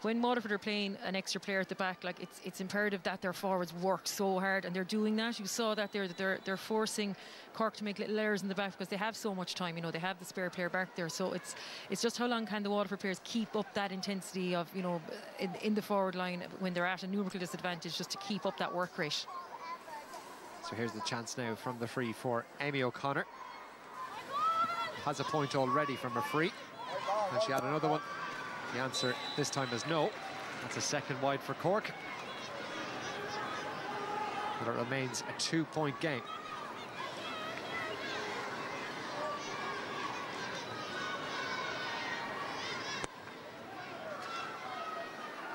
when Waterford are playing an extra player at the back, like it's imperative that their forwards work so hard, and they're doing that. You saw that there, that they're forcing Cork to make little errors in the back because they have so much time. You know, they have the spare player back there. So it's just how long can the Waterford players keep up that intensity of, you know, in the forward line when they're at a numerical disadvantage, just to keep up that work rate. So here's the chance now from the free for Amy O'Connor. Has a point already from a free. And she had another one. The answer this time is no. That's a second wide for Cork. But it remains a 2-point game.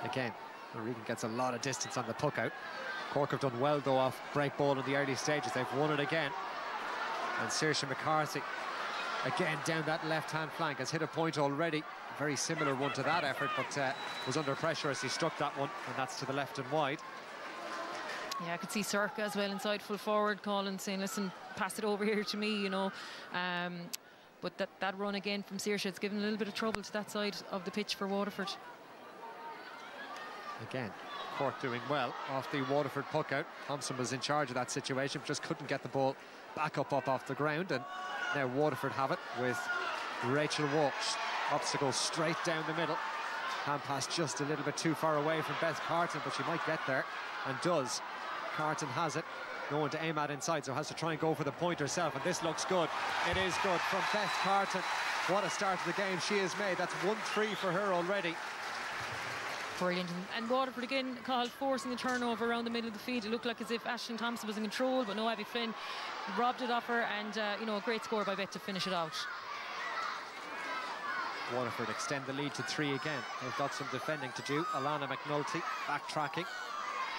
Again, O'Regan gets a lot of distance on the puck out. Cork have done well though off break ball in the early stages. They've won it again. And Saoirse McCarthy again down that left-hand flank has hit a point already. A very similar one to that effort, but was under pressure as he struck that one, and that's to the left and wide. Yeah, I could see Sorka as well inside full forward, calling, saying, listen, pass it over here to me, you know. But that run again from Saoirse, it's given a little bit of trouble to that side of the pitch for Waterford. Again, Cork doing well off the Waterford puck out. Thompson was in charge of that situation, just couldn't get the ball back up off the ground, and now Waterford have it with Rachel Walsh. Obstacle straight down the middle. Hand pass just a little bit too far away from Beth Carton, but she might get there, and does. Carton has it. No one to aim at inside, so has to try and go for the point herself, and this looks good. It is good from Beth Carton. What a start to the game she has made. That's 1-3 for her already. Brilliant. And Waterford again, Cathal, forcing a turnover around the middle of the field. It looked like as if Aisling Thompson was in control, but no, Abby Flynn robbed it off her, and you know, a great score by Beth to finish it out. Waterford extend the lead to 3 again. They've got some defending to do. Alana McNulty backtracking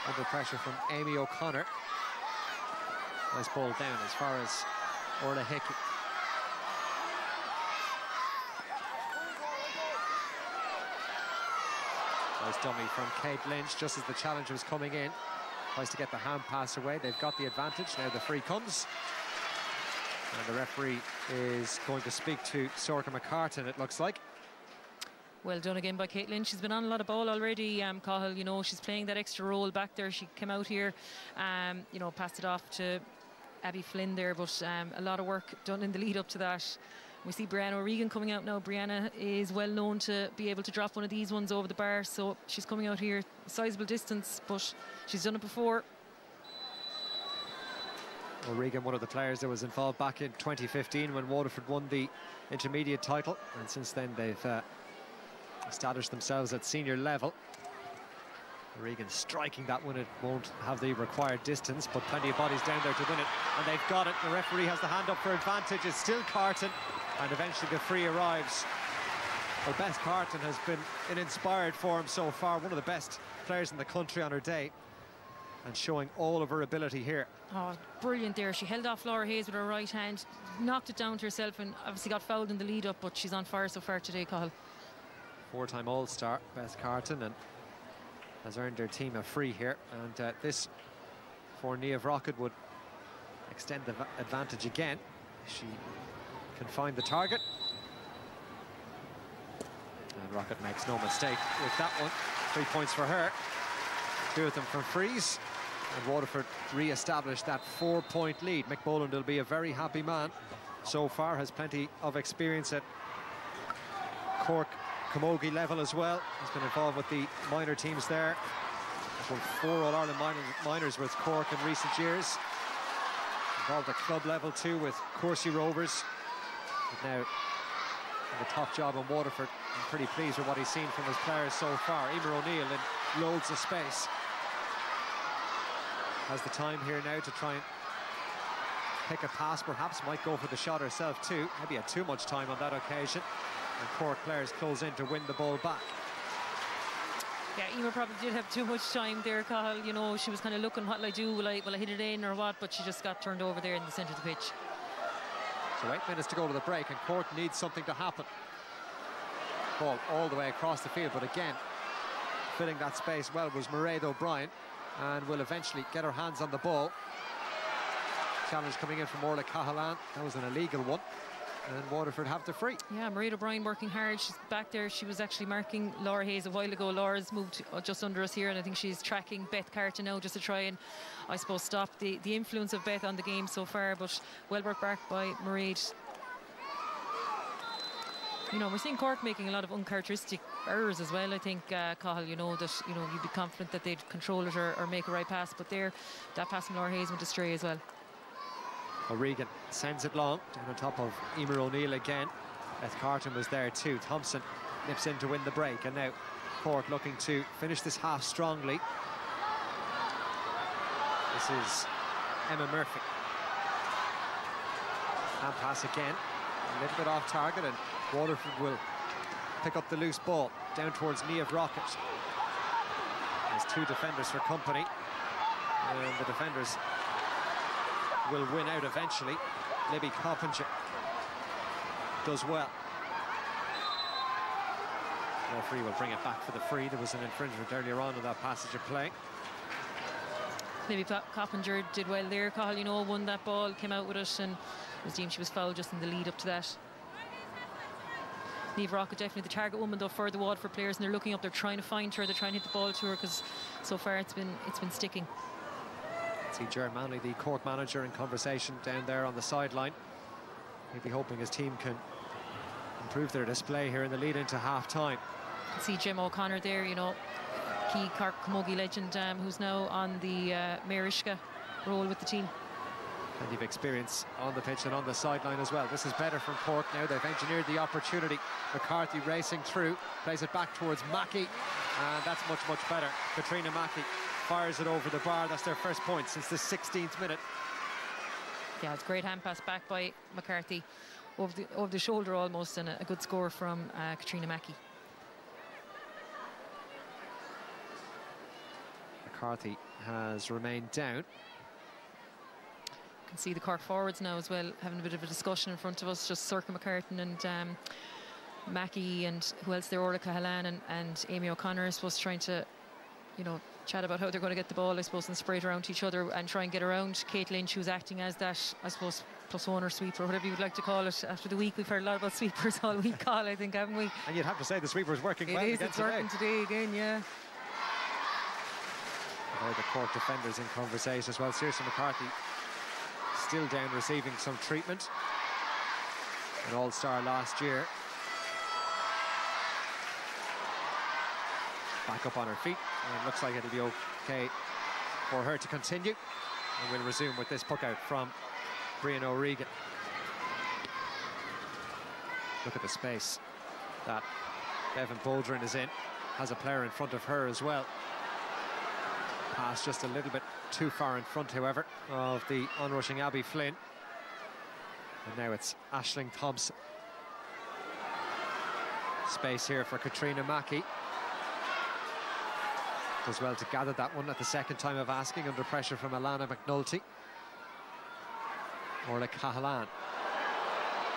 under pressure from Amy O'Connor. Nice ball down as far as Orla Hickey. Nice dummy from Kate Lynch just as the challenge was coming in. Tries to get the hand pass away. They've got the advantage. Now the free comes. And the referee is going to speak to Sorka McCartan, it looks like. Well done again by Kate Lynch. She's been on a lot of ball already, Cathal. You know, she's playing that extra role back there. She came out here, you know, passed it off to Abby Flynn there, but a lot of work done in the lead up to that. We see Brianna O'Regan coming out now. Brianna is well known to be able to drop one of these ones over the bar, so she's coming out here a sizable distance, but she's done it before. O'Regan, one of the players that was involved back in 2015 when Waterford won the intermediate title, and since then they've established themselves at senior level. O'Regan striking that one. It won't have the required distance, but plenty of bodies down there to win it, and they've got it. The referee has the hand up for advantage. It's still Carton, and eventually the free arrives. Well, Beth Carton has been in inspired form so far, one of the best players in the country on her day, and showing all of her ability here. Oh, brilliant there. She held off Laura Hayes with her right hand, knocked it down to herself, and obviously got fouled in the lead up, but she's on fire so far today, Cathal. Four-time All-Star, Beth Carton, and has earned her team a free here. And this, for Niamh Rocket, would extend the advantage again. She can find the target. And Rocket makes no mistake with that one. 3 points for her. 2 of them from frees. And Waterford re-established that 4-point lead. Mick Boland will be a very happy man. So far has plenty of experience at Cork Camogie level as well. He's been involved with the minor teams there. He's won 4 All-Ireland minors with Cork in recent years. Involved at club level too with Coursey Rovers. But now the top job in Waterford. I'm pretty pleased with what he's seen from his players so far. Emer O'Neill in loads of space. Has the time here now to try and pick a pass, perhaps might go for the shot herself too. Maybe had too much time on that occasion. And Cork players close in to win the ball back. Yeah, Emer probably did have too much time there, Cathal. You know, she was kind of looking, what'll I do? Will I hit it in or what? But she just got turned over there in the centre of the pitch. So 8 minutes to go to the break, and Cork needs something to happen. Ball all the way across the field, but again, filling that space well was Mairead O'Brien, and will eventually get her hands on the ball. Challenge coming in from Orla Cahalan. That was an illegal one, and Waterford have the free. Yeah, Mairead O'Brien working hard. She's back there. She was actually marking Laura Hayes a while ago. Laura's moved just under us here, and I think she's tracking Beth Carton now just to try and, I suppose, stop the influence of Beth on the game so far. But well worked back by Mairead. You know, we're seeing Cork making a lot of uncharacteristic errors as well. I think, Cathal, you know, that, you know, you'd be confident that they'd control it or make a right pass, but there, that pass from Laura Hayes went astray as well. O'Regan sends it long, down on top of Emer O'Neill again. Beth Carton was there too. Thompson nips in to win the break, and now Cork looking to finish this half strongly. This is Emma Murphy. Hand pass again, a little bit off target, and Waterford will pick up the loose ball down towards Niamh Rocket. There's 2 defenders for company, and the defenders will win out eventually. Libby Coppinger does well. The referee will bring it back for the free. There was an infringement earlier on in that passage of play. Libby Coppinger did well there, Cathal, you know, won that ball, came out with it, and it was deemed she was fouled just in the lead up to that. Niamh Rocket definitely the target woman though for the Waterford players, and they're looking up, they're trying to find her, they're trying to hit the ball to her, because so far it's been sticking. See Ger Manley, the Cork manager, in conversation down there on the sideline. He'll be hoping his team can improve their display here in the lead into half-time. See Jim O'Connor there, you know, key Cork Camogie legend, who's now on the Mairishka role with the team. Plenty of experience on the pitch and on the sideline as well. This is better from Cork now. They've engineered the opportunity. McCarthy racing through, plays it back towards Mackey, and that's much, much better. Katrina Mackey fires it over the bar. That's their first point since the 16th minute. Yeah, it's a great hand pass back by McCarthy over the shoulder almost, and a good score from Katrina Mackey. McCarthy has remained down. You can see the Cork forwards now as well having a bit of a discussion in front of us, just Circa McCartan and Mackey, and who else there, Orla Cahalan and Amy O'Connor, I suppose, trying to, you know, chat about how they're going to get the ball, I suppose, and spray it around to each other and try and get around Kate Lynch, who's acting as that, I suppose, +1 or sweeper, or whatever you would like to call it. After the week, we've heard a lot about sweepers all week, Cathal, I think, haven't we? And you'd have to say the sweeper's working well again today. It's working today again, yeah. The Cork defenders in conversation as well. Saoirse McCarthy still down, receiving some treatment. an all-star last year. Back up on her feet, and it looks like it'll be okay for her to continue. And we'll resume with this puck out from Brian O'Regan. Look at the space that Bevan Bouldrin is in. Has a player in front of her as well. Pass just a little bit too far in front, however, of the onrushing Abby Flynn. And now it's Aisling Thompson. Space here for Katrina Mackey. Does well to gather that one at the second time of asking, under pressure from Alana McNulty. Orla Cahalan.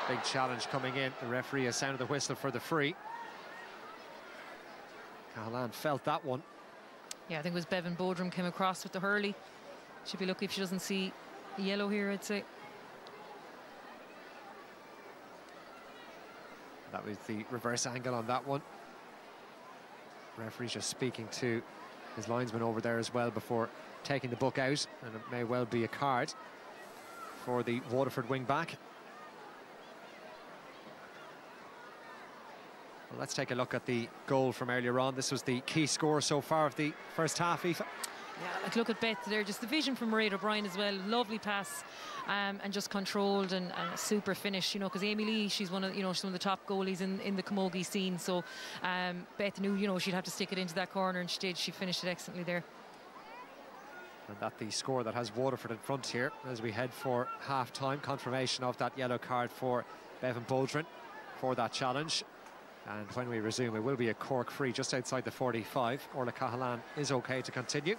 Big challenge coming in. The referee has sounded the whistle for the free. Cahalan felt that one. Yeah, I think it was Bevan Bouldrin came across with the hurley. Should be lucky if she doesn't see a yellow here, I'd say. That was the reverse angle on that one. Referee's just speaking to his linesman over there as well before taking the book out, and it may well be a card for the Waterford wing back. Well, let's take a look at the goal from earlier on. This was the key score so far of the first half, Aoife. Yeah, like look at Beth there, just the vision from Mairead O'Brien as well. Lovely pass, and just controlled and a super finish, you know, because Amy Lee, she's one of the top goalies in the Camogie scene. So Beth knew, you know, she'd have to stick it into that corner, and she did. She finished it excellently there. And that's the score that has Waterford in front here as we head for half-time. Confirmation of that yellow card for Bevan Bouldrin for that challenge. And when we resume, it will be a Cork free just outside the 45. Orla Cahalan is okay to continue.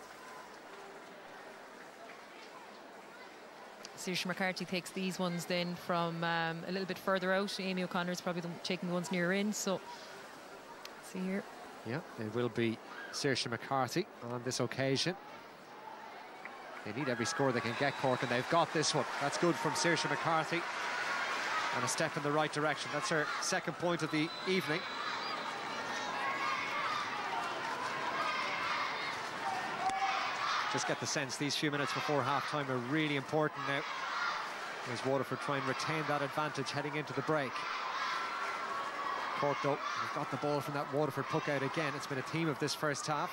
Saoirse McCarthy takes these ones then from a little bit further out. Amy O'Connor's probably taking the ones nearer in. So, see here. Yeah, it will be Saoirse McCarthy on this occasion. They need every score they can get, Cork, and they've got this one. That's good from Saoirse McCarthy. And a step in the right direction. That's her second point of the evening. Just get the sense these few minutes before half-time are really important now, as Waterford try and retain that advantage heading into the break. Cork, though, have got the ball from that Waterford puck out again. It's been a theme of this first half.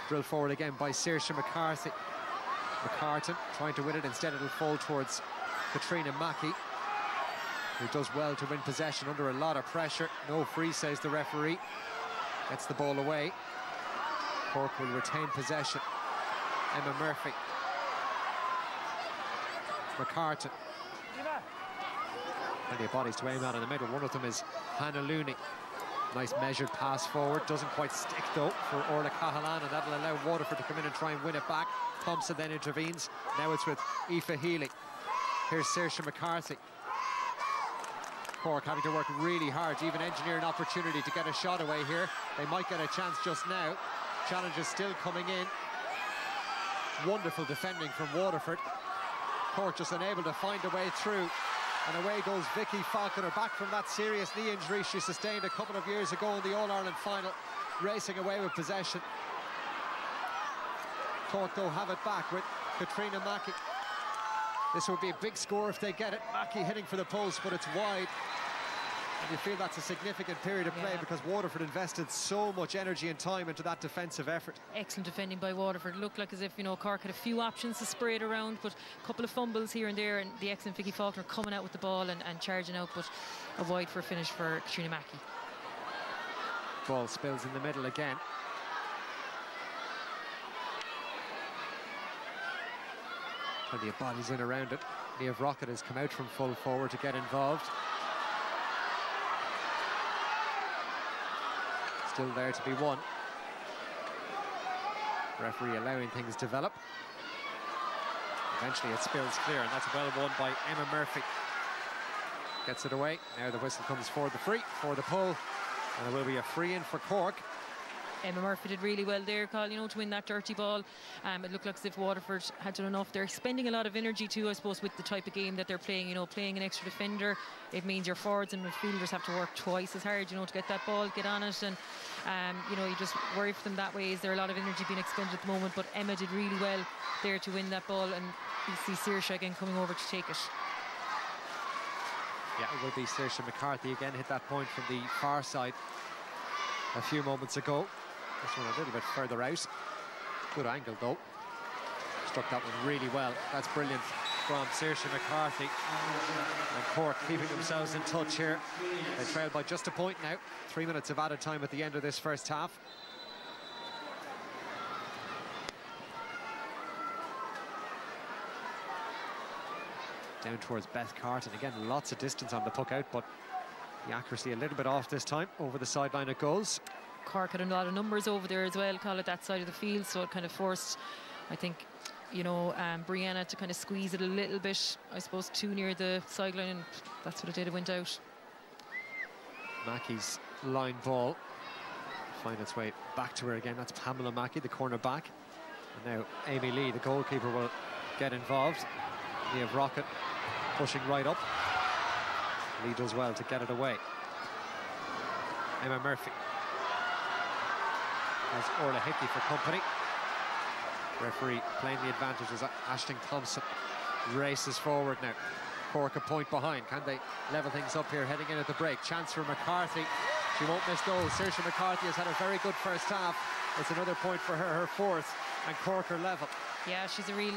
Drilled forward again by Saoirse McCarthy. McCartan trying to win it. Instead, it'll fall towards Katrina Mackey, who does well to win possession under a lot of pressure. No free, says the referee. Gets the ball away. Cork will retain possession. Emma Murphy. McCartan. Plenty of bodies to aim at in the middle. One of them is Hannah Looney. Nice measured pass forward. Doesn't quite stick, though, for Orla Cahalan, and that'll allow Waterford to come in and try and win it back. Thompson then intervenes. Now it's with Aoife Healy. Here's Saoirse McCarthy. Cork having to work really hard to even engineer an opportunity to get a shot away here. They might get a chance just now. Challenge is still coming in. Wonderful defending from Waterford. Cork just unable to find a way through. And away goes Vicky Falconer, back from that serious knee injury she sustained a couple of years ago in the All-Ireland final, racing away with possession. Cork, though, have it back with Katrina Mackey. This would be a big score if they get it. Mackey hitting for the post, but it's wide. And you feel that's a significant period of play, because Waterford invested so much energy and time into that defensive effort. Excellent defending by Waterford. Looked like as if, you know, Cork had a few options to spray it around, but a couple of fumbles here and there, and the excellent Vicky Faulkner coming out with the ball and charging out, but a wide for a finish for Katrina Mackey. Ball spills in the middle again. Plenty of bodies in around it. Niamh Rocket has come out from full forward to get involved. Still there to be won. Referee allowing things to develop. Eventually it spills clear, and that's well won by Emma Murphy. Gets it away. Now the whistle comes for the free, for the pull, and it will be a free in for Cork. Emma Murphy did really well there, Carl, you know, to win that dirty ball. It looked like as if Waterford had done enough. They're spending a lot of energy too, I suppose, with the type of game that they're playing. You know, playing an extra defender, it means your forwards and midfielders have to work twice as hard, you know, to get that ball, get on it, and you know, you just worry for them that way. Is there a lot of energy being expended at the moment? But Emma did really well there to win that ball, and you see Saoirse again coming over to take it. Yeah, it will be Saoirse McCarthy again, hit that point from the far side a few moments ago. This one a little bit further out. Good angle though. Struck that one really well. That's brilliant from Saoirse McCarthy. And Cork keeping themselves in touch here. They trail by just a point now. 3 minutes of added time at the end of this first half. Down towards Beth Carton. Again, lots of distance on the puck out, but the accuracy a little bit off this time. Over the sideline it goes. Cork had a lot of numbers over there as well, call it that side of the field, so it kind of forced, I think, you know, Brianna to kind of squeeze it a little bit, I suppose, too near the sideline, and that's what it did, it went out. Mackey's line ball find its way back to her again. That's Pamela Mackey, the corner back. And now Amy Lee, the goalkeeper, will get involved. Niamh Rocket pushing right up. Lee does well to get it away. Emma Murphy has Orla Hickey for company. Referee playing the advantage as Aisling Thompson races forward now. Cork a point behind. Can they level things up here heading in at the break? Chance for McCarthy. She won't miss goals. Saoirse McCarthy has had a very good first half. It's another point for her, her fourth, and Cork are level. Yeah, she's a real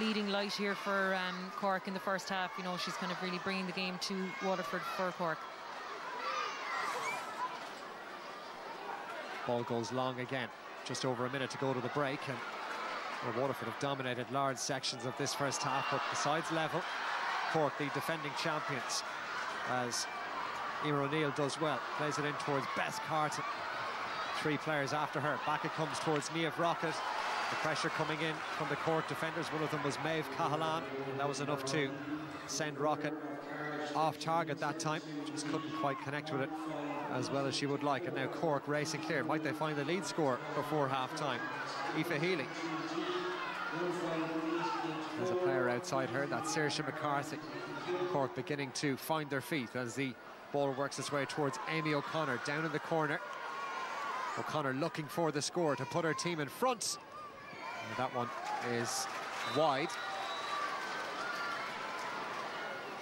leading light here for Cork in the first half. You know, she's kind of really bringing the game to Waterford for Cork. Ball goes long again. Just over a minute to go to the break, and well, Waterford have dominated large sections of this first half, but besides level, Cork, the defending champions, as Emer O'Neill does well, plays it in towards Beth Carton. 3 players after her. Back it comes towards Niamh Rocket. The pressure coming in from the Cork defenders. One of them was Maeve Cahalan. That was enough to send Rocket off target that time. Just couldn't quite connect with it as well as she would like. And now Cork racing clear. Might they find the lead score before half-time? Aoife Healy. There's a player outside her. That's Saoirse McCarthy. Cork beginning to find their feet as the ball works its way towards Amy O'Connor down in the corner. O'Connor looking for the score to put her team in front. And that one is wide.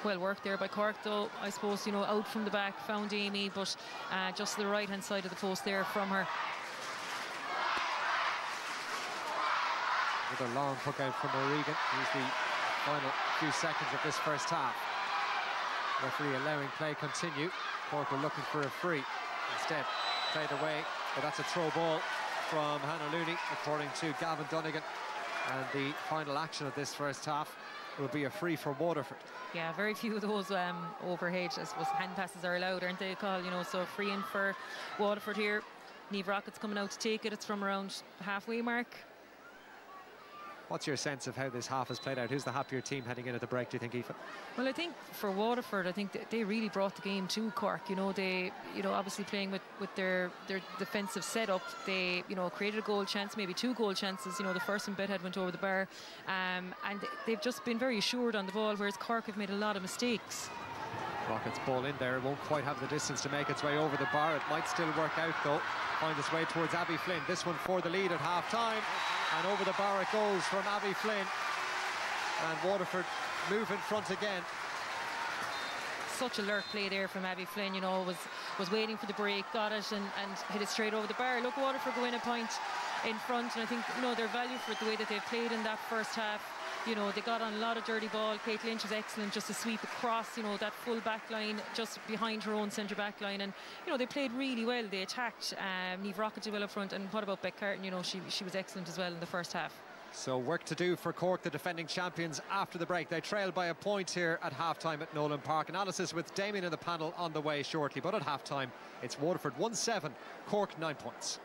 Well worked there by Cork, though. I suppose, you know, out from the back, found Amy, but just to the right-hand side of the post there from her. Another long puck out from O'Regan. Here's the final few seconds of this first half. Referee allowing play continue. Cork are looking for a free. Instead, played away, but that's a throw ball from Hannah Looney, according to Gavin Dunnigan. And the final action of this first half will be a free for Waterford. Yeah, very few of those overhead, I suppose, hand passes are allowed, aren't they, Call? You know, so a free in for Waterford here. Niamh Rocket's coming out to take it. It's from around halfway mark. What's your sense of how this half has played out? Who's the happier team heading in at the break, do you think, Aoife? Well, I think for Waterford, I think they really brought the game to Cork. You know, they, you know, obviously playing with their defensive setup, they, you know, created a goal chance, maybe 2 goal chances. You know, the first one Bedhead went over the bar, and they've just been very assured on the ball, whereas Cork have made a lot of mistakes. Rocket's ball in there, won't quite have the distance to make its way over the bar. It might still work out though. Find its way towards Abby Flynn. This one for the lead at half-time. And over the bar it goes from Abby Flynn. And Waterford move in front again. Such alert play there from Abby Flynn, you know, was waiting for the break, got it and hit it straight over the bar. Look, Waterford go in a point in front, and I think, you know, their value for it, the way that they've played in that first half. You know, they got on a lot of dirty ball. Kate Lynch is excellent just to sweep across, you know, that full back line just behind her own centre back line. And, you know, they played really well. They attacked. Niamh Rocket did well up front. And what about Beck Carton? You know, she was excellent as well in the first half. So work to do for Cork, the defending champions, after the break. They trail by a point here at half-time at Nowlan Park. Analysis with Damien in the panel on the way shortly. But at half-time, it's Waterford 1-7, Cork 9 points.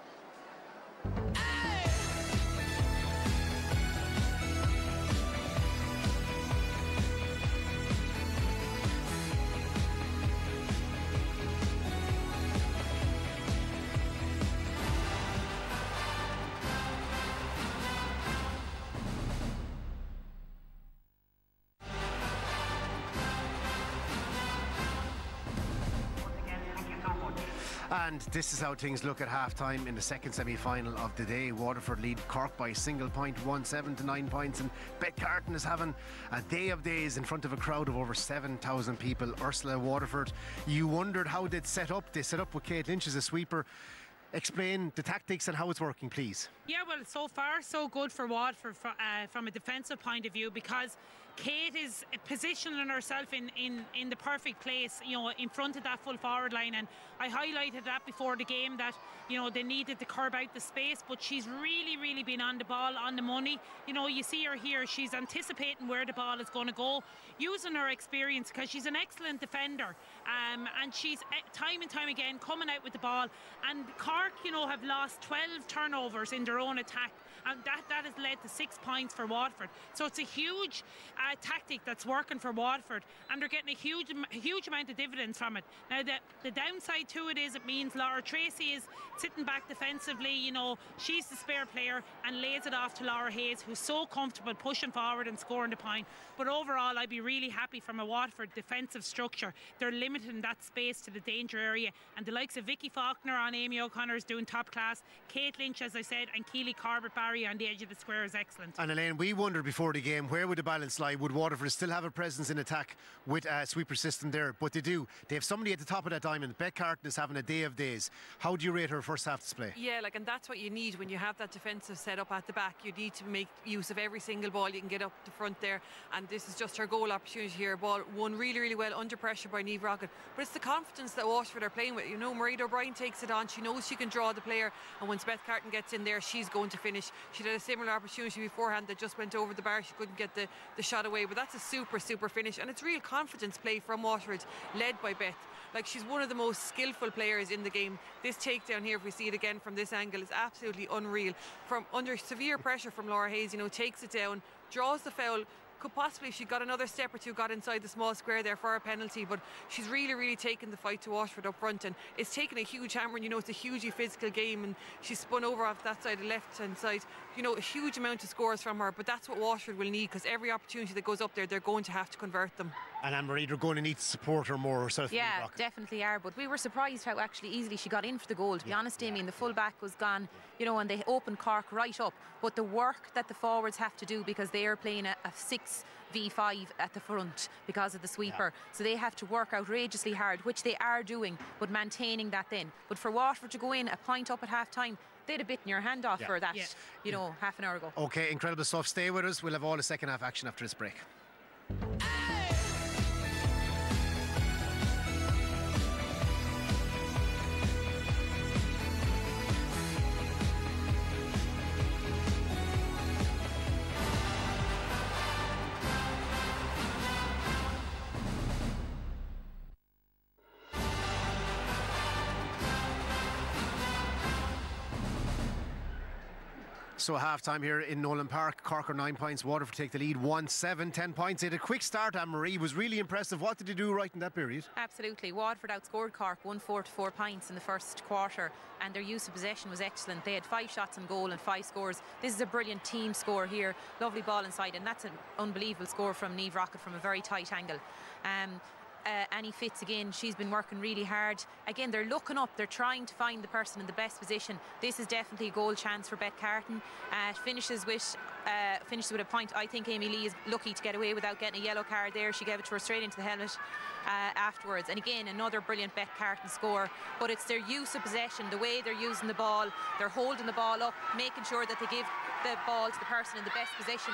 And this is how things look at half-time in the second semi-final of the day. Waterford lead Cork by a single point, 1-7 to 9 points, and Bet Carton is having a day of days in front of a crowd of over 7,000 people. Ursula, Waterford, you wondered how they'd set up. They set up with Kate Lynch as a sweeper. Explain the tactics and how it's working, please. Yeah, well, so far so good for Waterford from a defensive point of view, because Kate is positioning herself in the perfect place, you know, in front of that full forward line. And I highlighted that before the game, that, you know, they needed to curb out the space, but she's really been on the ball, on the money. You know, you see her here, she's anticipating where the ball is going to go, using her experience, because she's an excellent defender, and she's time and time again coming out with the ball. And Cork, you know, have lost 12 turnovers in their own attack, and that has led to 6 points for Waterford. So it's a huge tactic that's working for Waterford, and they're getting a huge amount of dividends from it. Now the downside to it is, it means Laura Tracy is sitting back defensively. You know, she's the spare player and lays it off to Laura Hayes, who's so comfortable pushing forward and scoring the point. But overall, I'd be really happy from a Waterford defensive structure. They're limiting that space to the danger area, and the likes of Vicky Faulkner on Amy O'Connor is doing top class. Kate Lynch, as I said, and Keely Corbett-Barry on the edge of the square is excellent. And Elaine, we wondered before the game, where would the balance lie? Would Waterford still have a presence in attack with a sweeper system there? But they do. They have somebody at the top of that diamond. Bet Carton is having a day of days. How do you rate her first half display? Yeah, like, and that's what you need when you have that defensive set up at the back. You need to make use of every single ball you can get up the front there, and this is just her goal opportunity here. Ball won really well under pressure by Niamh Rocket, but it's the confidence that Waterford are playing with. You know, Marie O'Brien takes it on, she knows she can draw the player, and once Beth Carton gets in there, she's going to finish. She had a similar opportunity beforehand that just went over the bar. She couldn't get the shot away, but that's a super finish, and it's real confidence play from Waterford, led by Beth. Like, she's one of the most skillful players in the game. This takedown here, if we see it again from this angle, is absolutely unreal. From under severe pressure from Laura Hayes, you know, takes it down, draws the foul. Could possibly, if she got another step or two, got inside the small square there for a penalty, but she's really taken the fight to Waterford up front, and it's taken a huge hammer. And you know, it's a hugely physical game, and she's spun over off that side, the left hand side. You know, a huge amount of scores from her, but that's what Waterford will need, because every opportunity that goes up there, they're going to have to convert them. And Anne-Marie, they're going to need to support her more herself. Yeah, definitely are, but we were surprised how actually easily she got in for the goal, to be honest, Damien. The full back was gone, you know, and they opened Cork right up, but the work that the forwards have to do, because they are playing a 6v5 at the front because of the sweeper, so they have to work outrageously hard, which they are doing, but maintaining that then. But for Waterford to go in a point up at half time, they'd have bitten your hand off for that, you know, half an hour ago. Okay, incredible stuff. Stay with us. We'll have all the second half action after this break. So half-time here in Nowlan Park. Cork are 9 points. Waterford take the lead 1-7, 10 points. They had a quick start, Anne-Marie. Was really impressive. What did they do right in that period? Absolutely. Waterford outscored Cork 1-4 to 4 points in the first quarter, and their use of possession was excellent. They had 5 shots on goal and 5 scores. This is a brilliant team score here. Lovely ball inside, and that's an unbelievable score from Niamh Rocket from a very tight angle. Annie Fitz, again, she's been working really hard. Again, they're looking up, they're trying to find the person in the best position. This is definitely a goal chance for Bet Carton. Finishes with a point. I think Amy Lee is lucky to get away without getting a yellow card there. She gave it to her straight into the helmet afterwards. And again, another brilliant Bet Carton score. But it's their use of possession, the way they're using the ball. They're holding the ball up, making sure that they give the ball to the person in the best position,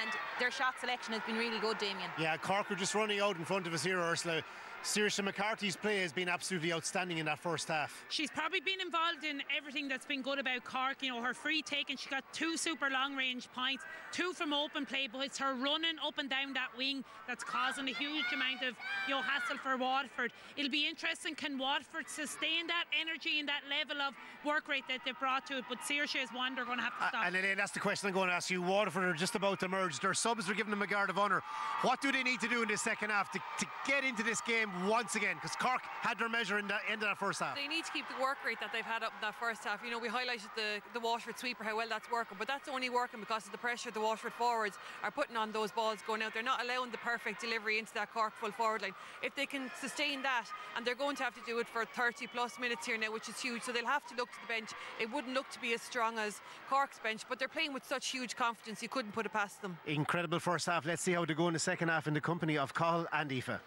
and their shot selection has been really good, Damien. Yeah, Cork are just running out in front of us here, Ursula. Saoirse McCarthy's play has been absolutely outstanding in that first half. She's probably been involved in everything that's been good about Cork. You know, her free taking, she got 2 super long range points, 2 from open play, but it's her running up and down that wing that's causing a huge amount of, you know, hassle for Waterford. It'll be interesting, can Waterford sustain that energy and that level of work rate that they've brought to it? But Saoirse is one they're going to have to stop. And Elaine, that's the question I'm going to ask you. Waterford are just about to emerge. Their subs are giving them a guard of honour. What do they need to do in this second half to get into this game once again? Because Cork had their measure in the end of that first half. They need to keep the work rate that they've had up in that first half. You know, we highlighted the Waterford sweeper, how well that's working, but that's only working because of the pressure the Waterford forwards are putting on those balls going out. They're not allowing the perfect delivery into that Cork full forward line. If they can sustain that, and they're going to have to do it for 30 plus minutes here now, which is huge, so they'll have to look to the bench. It wouldn't look to be as strong as Cork's bench, but they're playing with such huge confidence, you couldn't put it past them. Incredible first half. Let's see how they go in the second half in the company of Cathal and Aoife.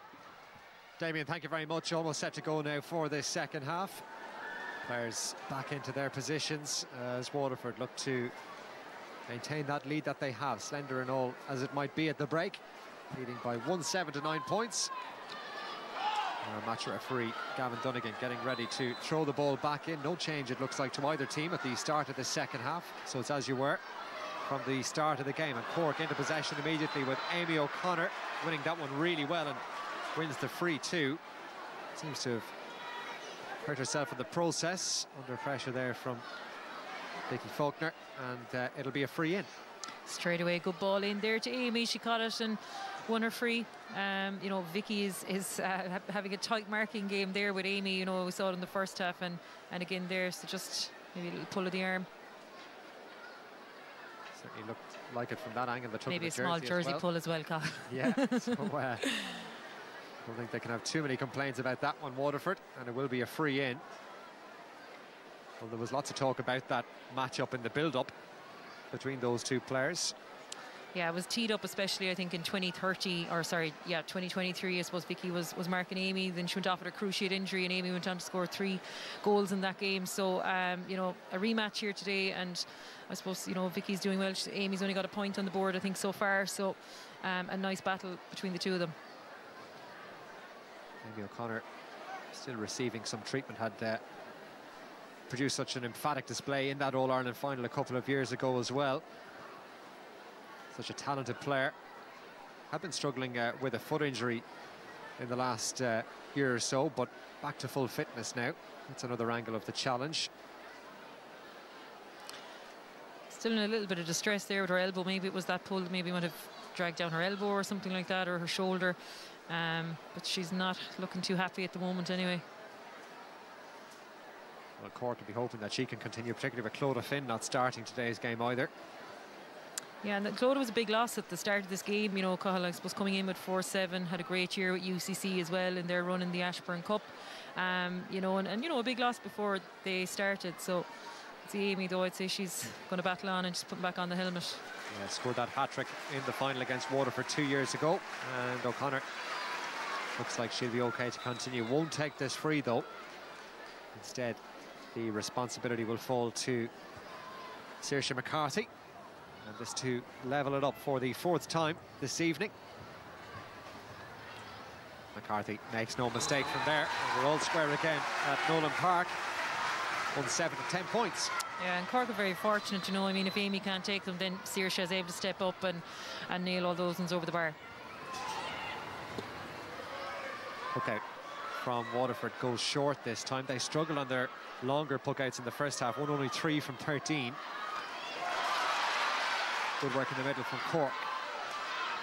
Damien, thank you very much. Almost set to go now for this second half. Players back into their positions as Waterford look to maintain that lead that they have, slender and all as it might be at the break, leading by 1-7 to 9 points. Our match referee Gavin Dunnigan getting ready to throw the ball back in. No change, it looks like, to either team at the start of the second half, so it's as you were from the start of the game. And Cork into possession immediately with Amy O'Connor winning that one really well and wins the free too. Seems to have hurt herself in the process, under pressure there from Vicky Faulkner, and it'll be a free in. Straight away, good ball in there to Amy. She caught it and won her free. You know, Vicky is having a tight marking game there with Amy. You know, we saw it in the first half, and again there, so just maybe a little pull of the arm. Certainly looked like it from that angle. Maybe a small jersey pull as well, Carl. Yeah, so I don't think they can have too many complaints about that one, Waterford, and it will be a free in. Well, there was lots of talk about that match-up in the build-up between those two players. Yeah, it was teed up, especially I think in 2023. I suppose Vicky was marking Amy, then she went off with a cruciate injury, and Amy went on to score 3 goals in that game. So you know, a rematch here today, and I suppose, you know, Vicky's doing well. Amy's only got a point on the board, I think, so far. So a nice battle between the two of them. Amy O'Connor still receiving some treatment, had produced such an emphatic display in that All-Ireland final a couple of years ago as well. Such a talented player. Had been struggling with a foot injury in the last year or so, but back to full fitness now. That's another angle of the challenge. Still in a little bit of distress there with her elbow. Maybe it was that pull, maybe might have dragged down her elbow or something like that, or her shoulder. But she's not looking too happy at the moment anyway. Well, Cork will be hoping that she can continue, particularly with Clodagh Finn not starting today's game either. Yeah, and Clodagh was a big loss at the start of this game. You know, Cathal, I suppose, coming in with 4-7, had a great year with UCC as well in their run in the Ashburn Cup. You know, and you know, a big loss before they started. So, see Amy, though, I'd say she's going to battle on and just put back on the helmet. Yeah, scored that hat-trick in the final against Waterford 2 years ago. And O'Connor looks like she'll be okay to continue. Won't take this free, though. Instead, the responsibility will fall to Saoirse McCarthy, and this to level it up for the 4th time this evening. McCarthy makes no mistake from there, and we're all square again at Nowlan Park. 1-7 to 10 points. Yeah, and Cork are very fortunate, you know. I mean, if Amy can't take them, then Saoirse is able to step up and nail all those ones over the bar. Okay, from Waterford goes short this time. They struggled on their longer puck-outs in the first half. Won only 3 from 13. Good work in the middle from Cork.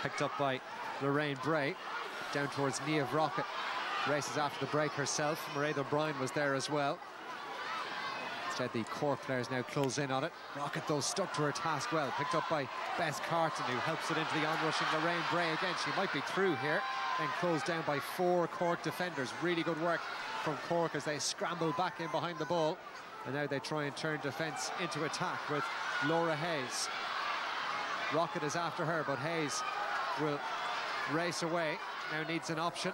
Picked up by Lorraine Bray. Down towards Niamh Rocket. Races after the break herself. Mairead O'Brien was there as well. Instead, the Cork players now close in on it. Rocket, though, stuck to her task well. Picked up by Bess Carton, who helps it into the onrushing Lorraine Bray again. She might be through here. Then closed down by 4 Cork defenders. Really good work from Cork as they scramble back in behind the ball. And now they try and turn defence into attack with Laura Hayes. Rocket is after her, but Hayes will race away. Now needs an option.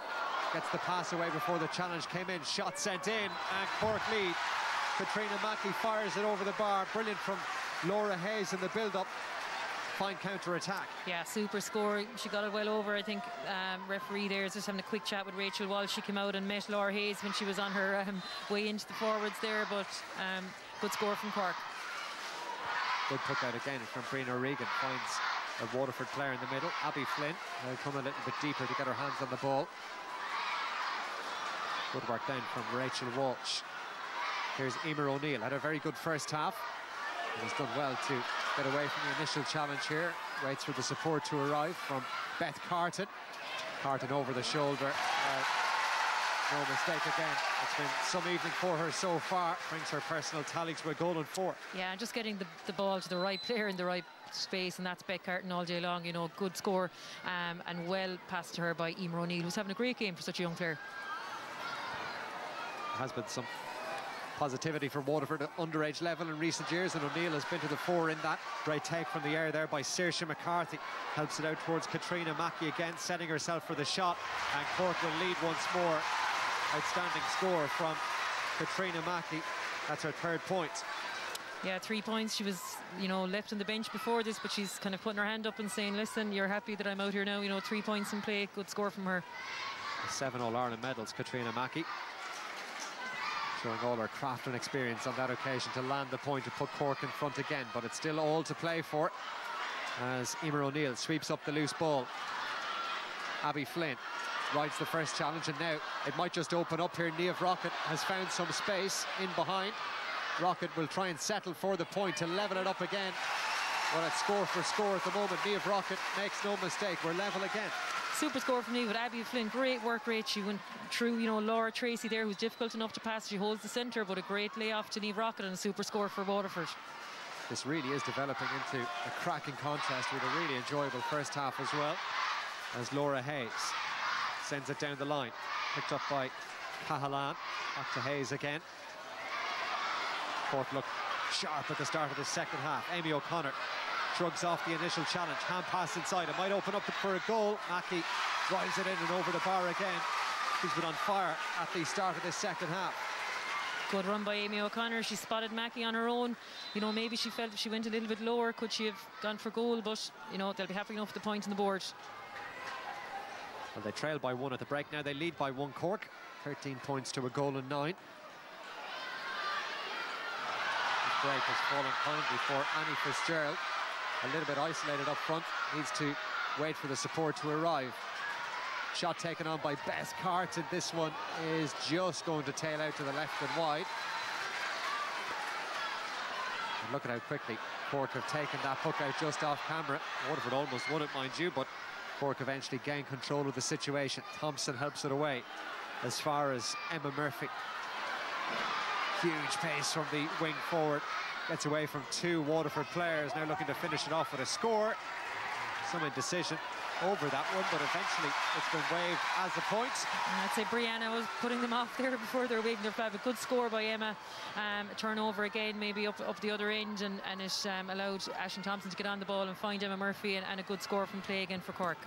Gets the pass away before the challenge came in. Shot sent in, and Cork lead. Katrina Mackey fires it over the bar. Brilliant from Laura Hayes in the build-up. Fine counter-attack. Yeah, super score. She got it well over. I think referee there is just having a quick chat with Rachel Walsh. She came out and met Laura Hayes when she was on her way into the forwards there, but good score from Cork. Good puck out again from Brina O'Regan. Finds a Waterford player in the middle. Abby Flynn will come a little bit deeper to get her hands on the ball. Good work then from Rachel Walsh. Here's Emer O'Neill. Had a very good first half. And has done well to Get away from the initial challenge here. Waits for the support to arrive from Beth Carton. Carton over the shoulder. No mistake again. It's been some evening for her so far. Brings her personal tally to a goal and 4. Yeah, just getting the ball to the right player in the right space, and that's Beth Carton all day long. You know, good score and well passed to her by Emer O'Neill, who's having a great game for such a young player. There has been some positivity for Waterford at underage level in recent years, and O'Neill has been to the fore in that. Great take from the air there by Saoirse McCarthy. Helps it out towards Katrina Mackey again, setting herself for the shot, and Cork will lead once more. Outstanding score from Katrina Mackey. That's her 3rd point. Yeah, 3 points. She was, you know, left on the bench before this, but she's kind of putting her hand up and saying, listen, you're happy that I'm out here now. You know, 3 points in play. Good score from her. 7 All-Ireland medals, Katrina Mackey. Showing all her craft and experience on that occasion to land the point to put Cork in front again, but it's still all to play for as Emer O'Neill sweeps up the loose ball. Abby Flynn rides the first challenge, and now it might just open up here. Niamh Rocket has found some space in behind. Rocket will try and settle for the point to level it up again. Well, it's score for score at the moment. Niamh Rocket makes no mistake. We're level again. Super score from Niamh with Abby Flynn. Great work rate. She went through, you know, Laura Tracy there, who's difficult enough to pass. She holds the centre, but a great layoff to Niamh Rocket and a super score for Waterford. This really is developing into a cracking contest with a really enjoyable first half as well, as Laura Hayes sends it down the line. Picked up by Cahalan. Back to Hayes again. Cork looked sharp at the start of the second half. Amy O'Connor shrugs off the initial challenge. Hand pass inside. It might open up for a goal. Mackey drives it in and over the bar again. She's been on fire at the start of this second half. Good run by Amy O'Connor. She spotted Mackey on her own. You know, maybe she felt if she went a little bit lower, could she have gone for goal? But, you know, they'll be happy enough with the point on the board. Well, they trail by 1 at the break. Now they lead by 1 Cork. 13 points to a goal and 9. This break has fallen kindly for Annie Fitzgerald. A little bit isolated up front. Needs to wait for the support to arrive. Shot taken on by Beth Carton. This one is just going to tail out to the left and wide. And look at how quickly Cork have taken that puck out just off camera. Waterford almost won it, mind you, but Cork eventually gained control of the situation. Thompson helps it away as far as Emma Murphy. Huge pace from the wing forward. Gets away from 2 Waterford players. Now looking to finish it off with a score. Some indecision over that one, but eventually it's been waved as a point. I'd say Brianna was putting them off there before they were waving their flag. A good score by Emma. A turnover again, maybe up the other end, and it allowed Aisling Thompson to get on the ball and find Emma Murphy, and a good score from play again for Cork.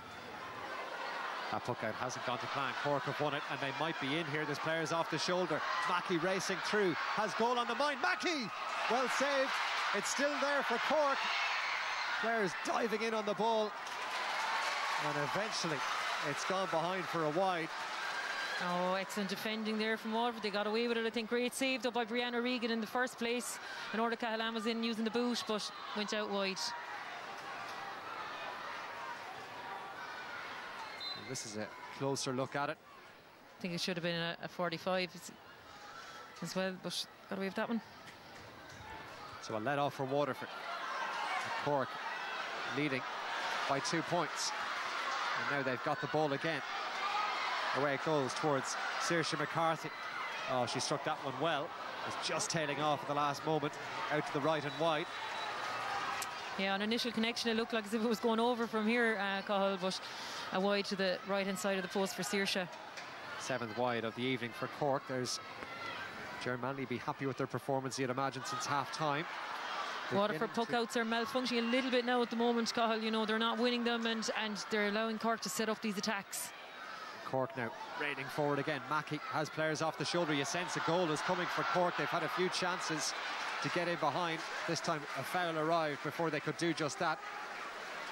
That puck out hasn't gone to plan. Cork have won it, and they might be in here. This player's off the shoulder. Mackey racing through, has goal on the mind. Mackey, well saved. It's still there for Cork. Players diving in on the ball, and eventually it's gone behind for a wide. Oh, excellent defending there from Waterford. They got away with it, I think. Great save though by Brianna Regan in the first place. And Orla Cahalan was in using the boot, but went out wide. And this is a closer look at it. I think it should have been a 45 as well, but got away with that one. So a let off for Waterford. And Cork leading by 2 points. And now they've got the ball again. Away it goes towards Saoirse McCarthy. Oh, she struck that one well. It's just tailing off at the last moment, out to the right and wide. Yeah, on initial connection, it looked like as if it was going over from here, Cahill, but a wide to the right-hand side of the post for Saoirse. 7th wide of the evening for Cork. There's Ger Manley be happy with their performance, you'd imagine, since half-time. Waterford puck-outs are malfunctioning a little bit now at the moment, Cahill. You know, they're not winning them, and they're allowing Cork to set up these attacks. Cork now raiding forward again. Mackey has players off the shoulder. You sense a goal is coming for Cork. They've had a few chances to get in behind. This time a foul arrived before they could do just that.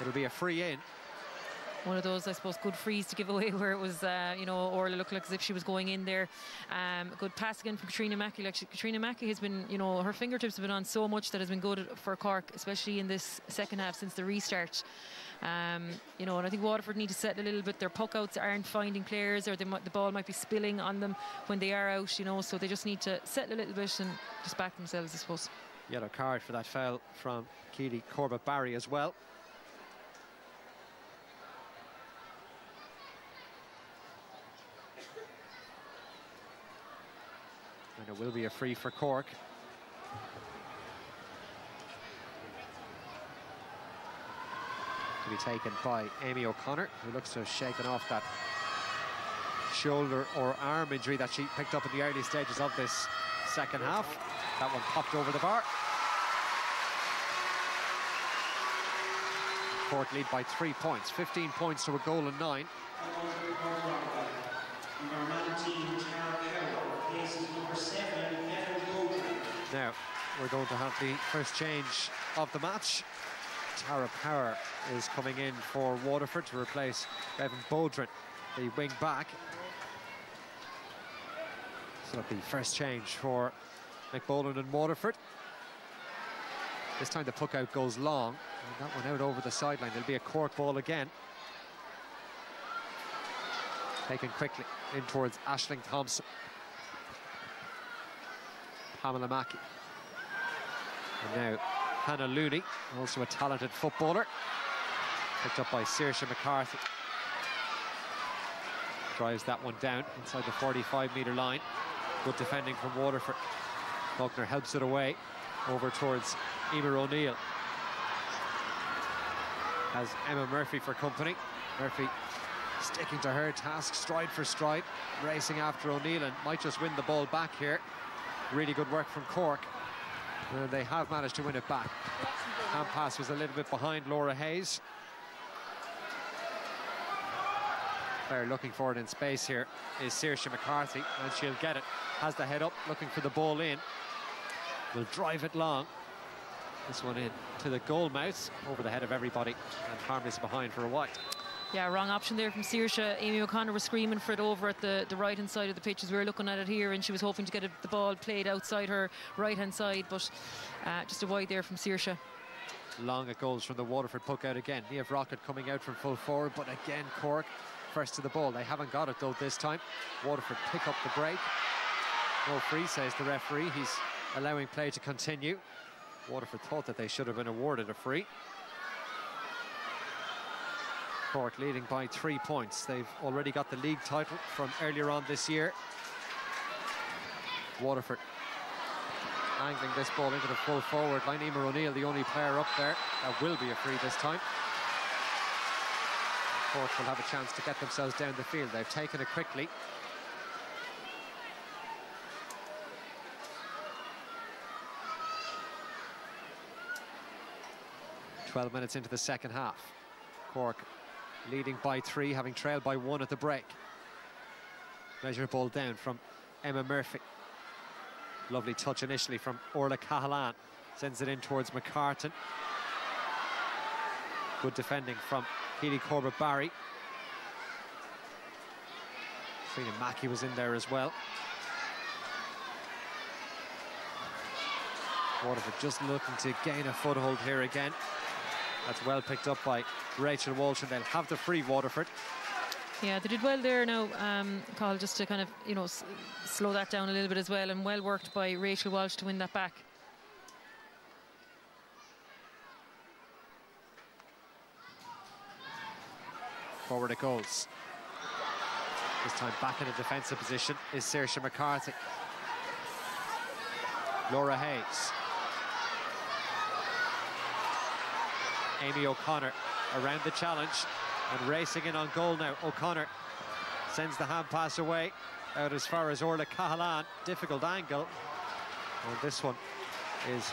It'll be a free in. One of those, I suppose, good frees to give away where it was, you know, Orla looked like as if she was going in there. A good pass again from Katrina Mackey. Like Katrina Mackey has been, you know, her fingertips have been on so much that has been good for Cork, especially in this second half since the restart. You know, and I think Waterford need to settle a little bit. Their puck outs aren't finding players, or the ball might be spilling on them when they are out, you know, so they just need to settle a little bit and just back themselves, I suppose. Yellow card for that foul from Keely Corbett-Barry as well. And it will be a free for Cork. To be taken by Amy O'Connor, who looks to have shaken off that shoulder or arm injury that she picked up in the early stages of this second half. That one popped over the bar. Cork lead by 3 points, 15 points to a goal and 9. Now, we're going to have the first change of the match. Tara Power is coming in for Waterford to replace Bevan Bowdren, the wing back. So the first change for McBolan and Waterford. This time the puck out goes long. And that one out over the sideline. There'll be a Cork ball again. Taken quickly in towards Aisling Thompson. Pamela Mackey. And now Hannah Looney, also a talented footballer. Picked up by Saoirse McCarthy. Drives that one down inside the 45-metre line. Good defending from Waterford. Faulkner helps it away over towards Emer O'Neill. Has Emma Murphy for company. Murphy sticking to her task, stride for stride, racing after O'Neill, and might just win the ball back here. Really good work from Cork. And they have managed to win it back. Hand pass was a little bit behind Laura Hayes. Player looking for it in space here is Saoirse McCarthy, and she'll get it. Has the head up, looking for the ball in. Will drive it long. This one in to the goal mouth, over the head of everybody, and harmless behind for a white. Yeah, wrong option there from Saoirse. Amy O'Connor was screaming for it over at the right-hand side of the pitch as we were looking at it here, and she was hoping to get the ball played outside her right-hand side, but just a wide there from Saoirse. Long at goals from the Waterford puck out again. Niamh Rocket coming out from full forward, but again Cork first to the ball. They haven't got it though this time. Waterford pick up the break. No free, says the referee. He's allowing play to continue. Waterford thought that they should have been awarded a free. Cork leading by 3 points. They've already got the league title from earlier on this year. Waterford angling this ball into the full forward line. Emer O'Neill, the only player up there. That will be a free this time. Cork will have a chance to get themselves down the field. They've taken it quickly. "12 minutes into the second half. Cork leading by 3, having trailed by 1 at the break. Measure ball down from Emma Murphy. Lovely touch initially from Orla Cahalan. Sends it in towards McCartan. Good defending from Keely Corbett-Barry. Trina Mackey was in there as well. Waterford just looking to gain a foothold here again. That's well picked up by Rachel Walsh, and they'll have the free, Waterford. Yeah, they did well there now, Cathal, just to kind of, you know, slow that down a little bit as well, and well worked by Rachel Walsh to win that back. Forward it goes. This time back in a defensive position is Saoirse McCarthy. Laura Hayes. Amy O'Connor around the challenge and racing in on goal now. O'Connor sends the hand pass away out as far as Orla Cahalan. Difficult angle. And this one is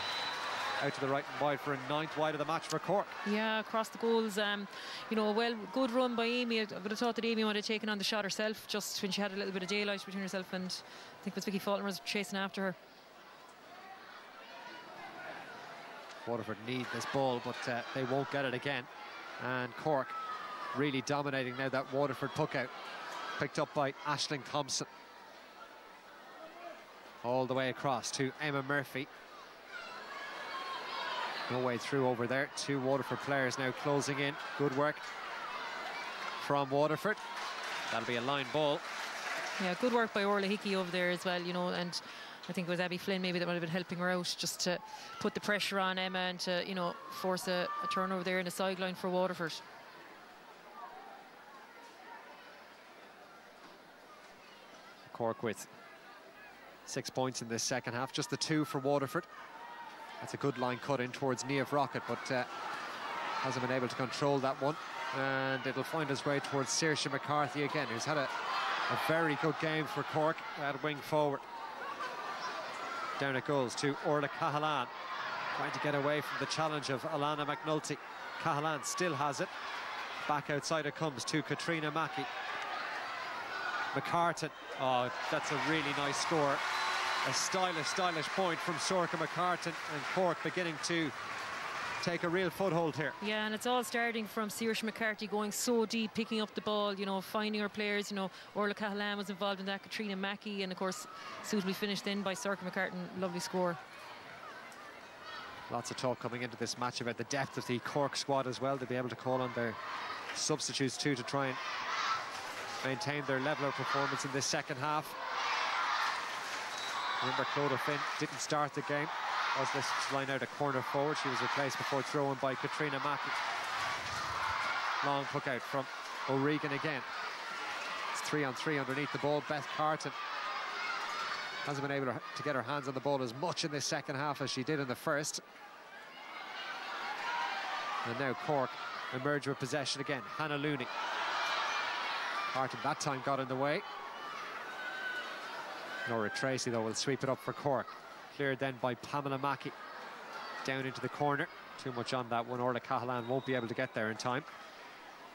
out to the right and wide for a 9th wide of the match for Cork. Yeah, across the goals. You know, good run by Amy. I would have thought that Amy might have taken on the shot herself just when she had a little bit of daylight between herself and I think it was Vicky Faulkner was chasing after her. Waterford need this ball, but they won't get it again. And Cork really dominating now that Waterford puck out. Picked up by Aisling Thompson. All the way across to Emma Murphy. No way through over there. 2 Waterford players now closing in. Good work from Waterford. That'll be a line ball. Yeah, good work by Orla Hickey over there as well, you know, and I think it was Abby Flynn maybe that might have been helping her out, just to put the pressure on Emma and to, you know, force a turnover there in the sideline for Waterford. Cork with 6 points in this second half, just the 2 for Waterford. That's a good line cut in towards Niamh Rocket, but hasn't been able to control that one. And it'll find its way towards Saoirse McCarthy again, who's had a very good game for Cork at wing forward. Down it goes to Orla Cahalan, trying to get away from the challenge of Alana McNulty. Cahalan still has it. Back outside it comes to Katrina Mackey. McCartan, oh, that's a really nice score. A stylish point from Sorcha McCartan, and Cork beginning to take a real foothold here. Yeah, and it's all starting from Saoirse McCarthy going so deep, picking up the ball, you know, finding her players. You know, Orla Cahalan was involved in that, Katrina Mackey, and of course suitably finished in by Sorcha McCartan. Lovely score. Lots of talk coming into this match about the depth of the Cork squad as well. They'll be able to call on their substitutes too to try and maintain their level of performance in this second half. Remember, Clodagh Finn didn't start the game. Was listed to line out a corner forward. She was replaced before throw-in by Katrina Mackey. Long puck out from O'Regan again. It's 3-on-3 underneath the ball. Beth Carton hasn't been able to get her hands on the ball as much in this second half as she did in the first. And now Cork emerge with possession again. Hannah Looney. Carton that time got in the way. Nora Tracy, though, will sweep it up for Cork. Cleared then by Pamela Mackey. Down into the corner. Too much on that one. Orla Cahalan won't be able to get there in time.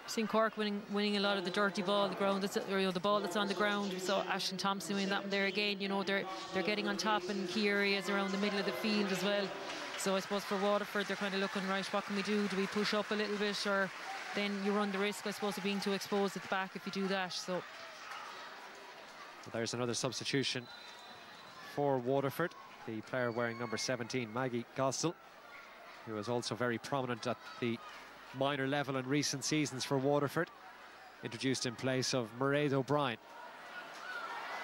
I've seen Cork winning a lot of the dirty ball, the ground that's, or, you know, the ball that's on the ground. We saw Ashton Thompson winning that one there again. You know, they're getting on top in key areas around the middle of the field as well. So I suppose for Waterford, they're kind of looking, right, what can we do? Do we push up a little bit, or then you run the risk, I suppose, of being too exposed at the back if you do that. So well, there's another substitution for Waterford. The player wearing number 17, Maggie Gostel, who was also very prominent at the minor level in recent seasons for Waterford, introduced in place of Mairead O'Brien.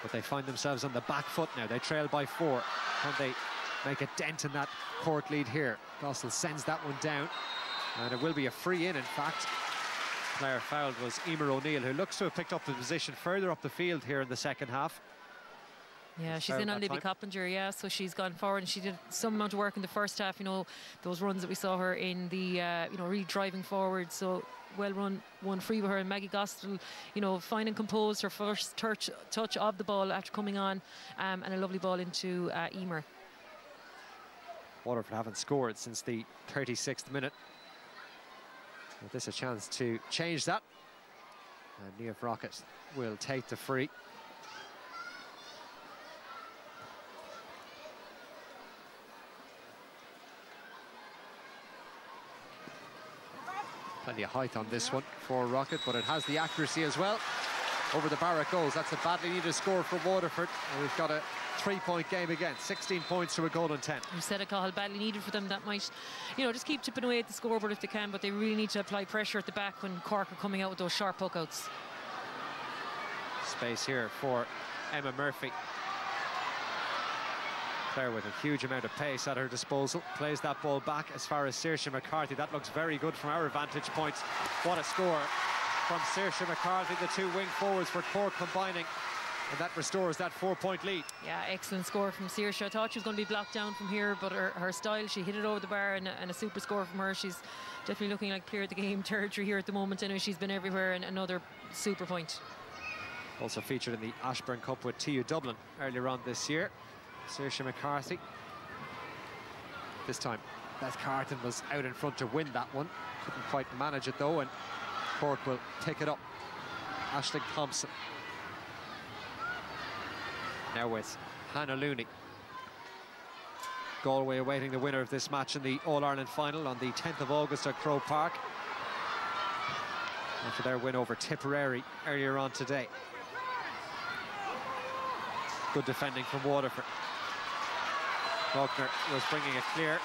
But they find themselves on the back foot now. They trail by 4. Can they make a dent in that Cork lead here? Gostel sends that one down, and it will be a free in fact. Player fouled was Emer O'Neill, who looks to have picked up the position further up the field here in the second half. Yeah, she's in on Libby Coppinger, yeah, so she's gone forward, and she did some amount of work in the first half, you know, those runs that we saw her in the, you know, really driving forward. So well run, one free with her. And Maggie Gostel, you know, fine and composed, her first touch of the ball after coming on, and a lovely ball into Emer. Waterford haven't scored since the 36th minute. Well, this is a chance to change that. And Niamh Rocket will take the free. Plenty of height on this one for Rocket, but it has the accuracy as well. Over the bar it goes. That's a badly needed score for Waterford. And we've got a 3-point game again. 16 points to a goal and 10. You said it, Cathal, badly needed for them. That might, you know, just keep chipping away at the scoreboard if they can, but they really need to apply pressure at the back when Cork are coming out with those sharp puck outs. Space here for Emma Murphy. Player with a huge amount of pace at her disposal. Plays that ball back as far as Saoirse McCarthy. That looks very good from our vantage point. What a score from Saoirse McCarthy. The two wing forwards for Cork combining, and that restores that 4-point lead. Yeah, excellent score from Saoirse. I thought she was going to be blocked down from here, but her style, she hit it over the bar, and a super score from her. She's definitely looking like clear the game territory here at the moment. Anyway, she's been everywhere, and another super point. Also featured in the Ashburn Cup with TU Dublin earlier on this year. Saoirse McCarthy. This time Beth Carton was out in front to win that one. Couldn't quite manage it though, and Cork will pick it up. Aisling Thompson. Now with Hannah Looney. Galway awaiting the winner of this match in the All-Ireland final on the 10th of August at Croke Park, after their win over Tipperary earlier on today. Good defending from Waterford. Faulkner was bringing it clear,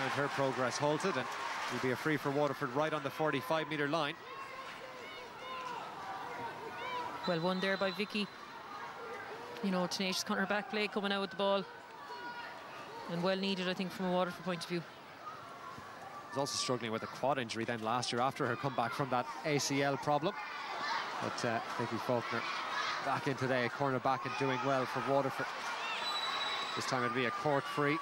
and her progress halted, and will be a free for Waterford right on the 45-metre line. Well won there by Vicky you know, tenacious counter-back play coming out with the ball. And well needed, I think, from a Waterford point of view. Was also struggling with a quad injury then last year after her comeback from that ACL problem. But Vicky Faulkner back in today, corner back and doing well for Waterford. This time it'll be a Cork free.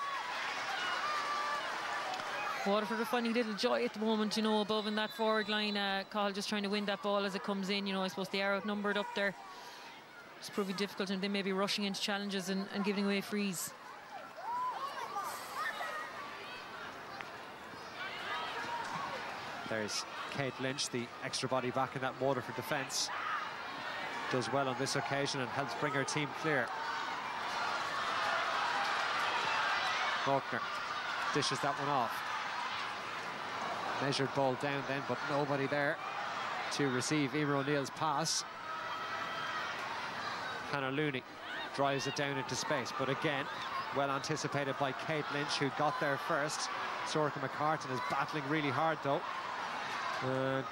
Waterford are finding little joy at the moment, you know, above in that forward line. Cahill just trying to win that ball as it comes in. You know, I suppose they are outnumbered up there. It's proving difficult, and they may be rushing into challenges and giving away frees. There's Kate Lynch, the extra body back in that Waterford defence. Does well on this occasion and helps bring her team clear. Faulkner dishes that one off. Measured ball down then, but nobody there to receive Emer O'Neill's pass. Hannah Looney drives it down into space, but again, well anticipated by Kate Lynch, who got there first. Sorka McCartan is battling really hard though.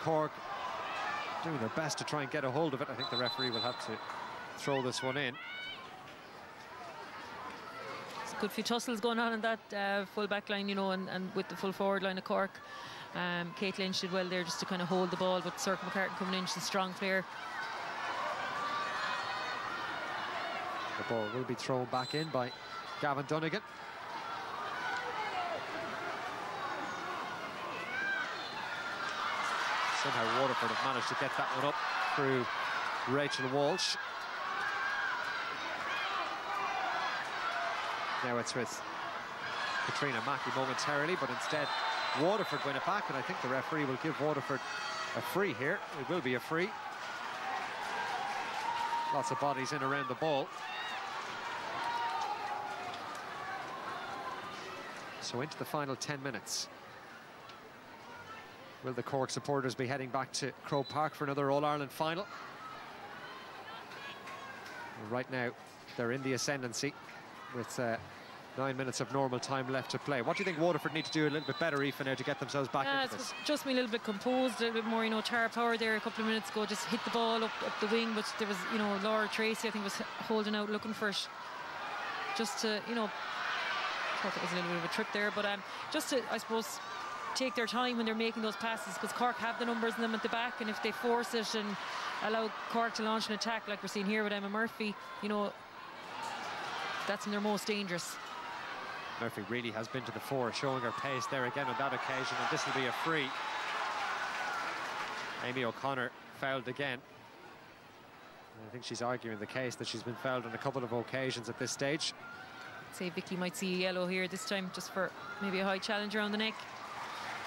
Cork doing their best to try and get a hold of it. I think the referee will have to throw this one in. It's a good few tussles going on in that full back line, you know, and with the full forward line of Cork. Kate Lynch did well there just to kind of hold the ball, but Sorka McCartan coming in, she's a strong player. The ball will be thrown back in by Gavin Dunnigan. Somehow Waterford have managed to get that one up through Rachel Walsh. Now it's with Katrina Mackey momentarily, but instead Waterford win it back, and I think the referee will give Waterford a free here. It will be a free. Lots of bodies in around the ball. So into the final 10 minutes. Will the Cork supporters be heading back to Croke Park for another All-Ireland final? Well, right now, they're in the ascendancy with 9 minutes of normal time left to play. What do you think Waterford need to do a little bit better, Aoife, now to get themselves back into this? Just be a little bit composed, a little bit more, you know, Tara Power there a couple of minutes ago, just hit the ball up the wing, but there was, you know, Laura Tracy, I think, was holding out, looking for it. Just to, you know, I thought it was a little bit of a trip there, but just to, I suppose, take their time when they're making those passes, because Cork have the numbers in them at the back, and if they force it and allow Cork to launch an attack like we're seeing here with Emma Murphy, you know, that's when they're most dangerous. Murphy really has been to the fore, showing her pace there again on that occasion, and this will be a free. Amy O'Connor fouled again. I think she's arguing the case that she's been fouled on a couple of occasions at this stage. I'd say Vicky might see yellow here this time, just for maybe a high challenge around the neck.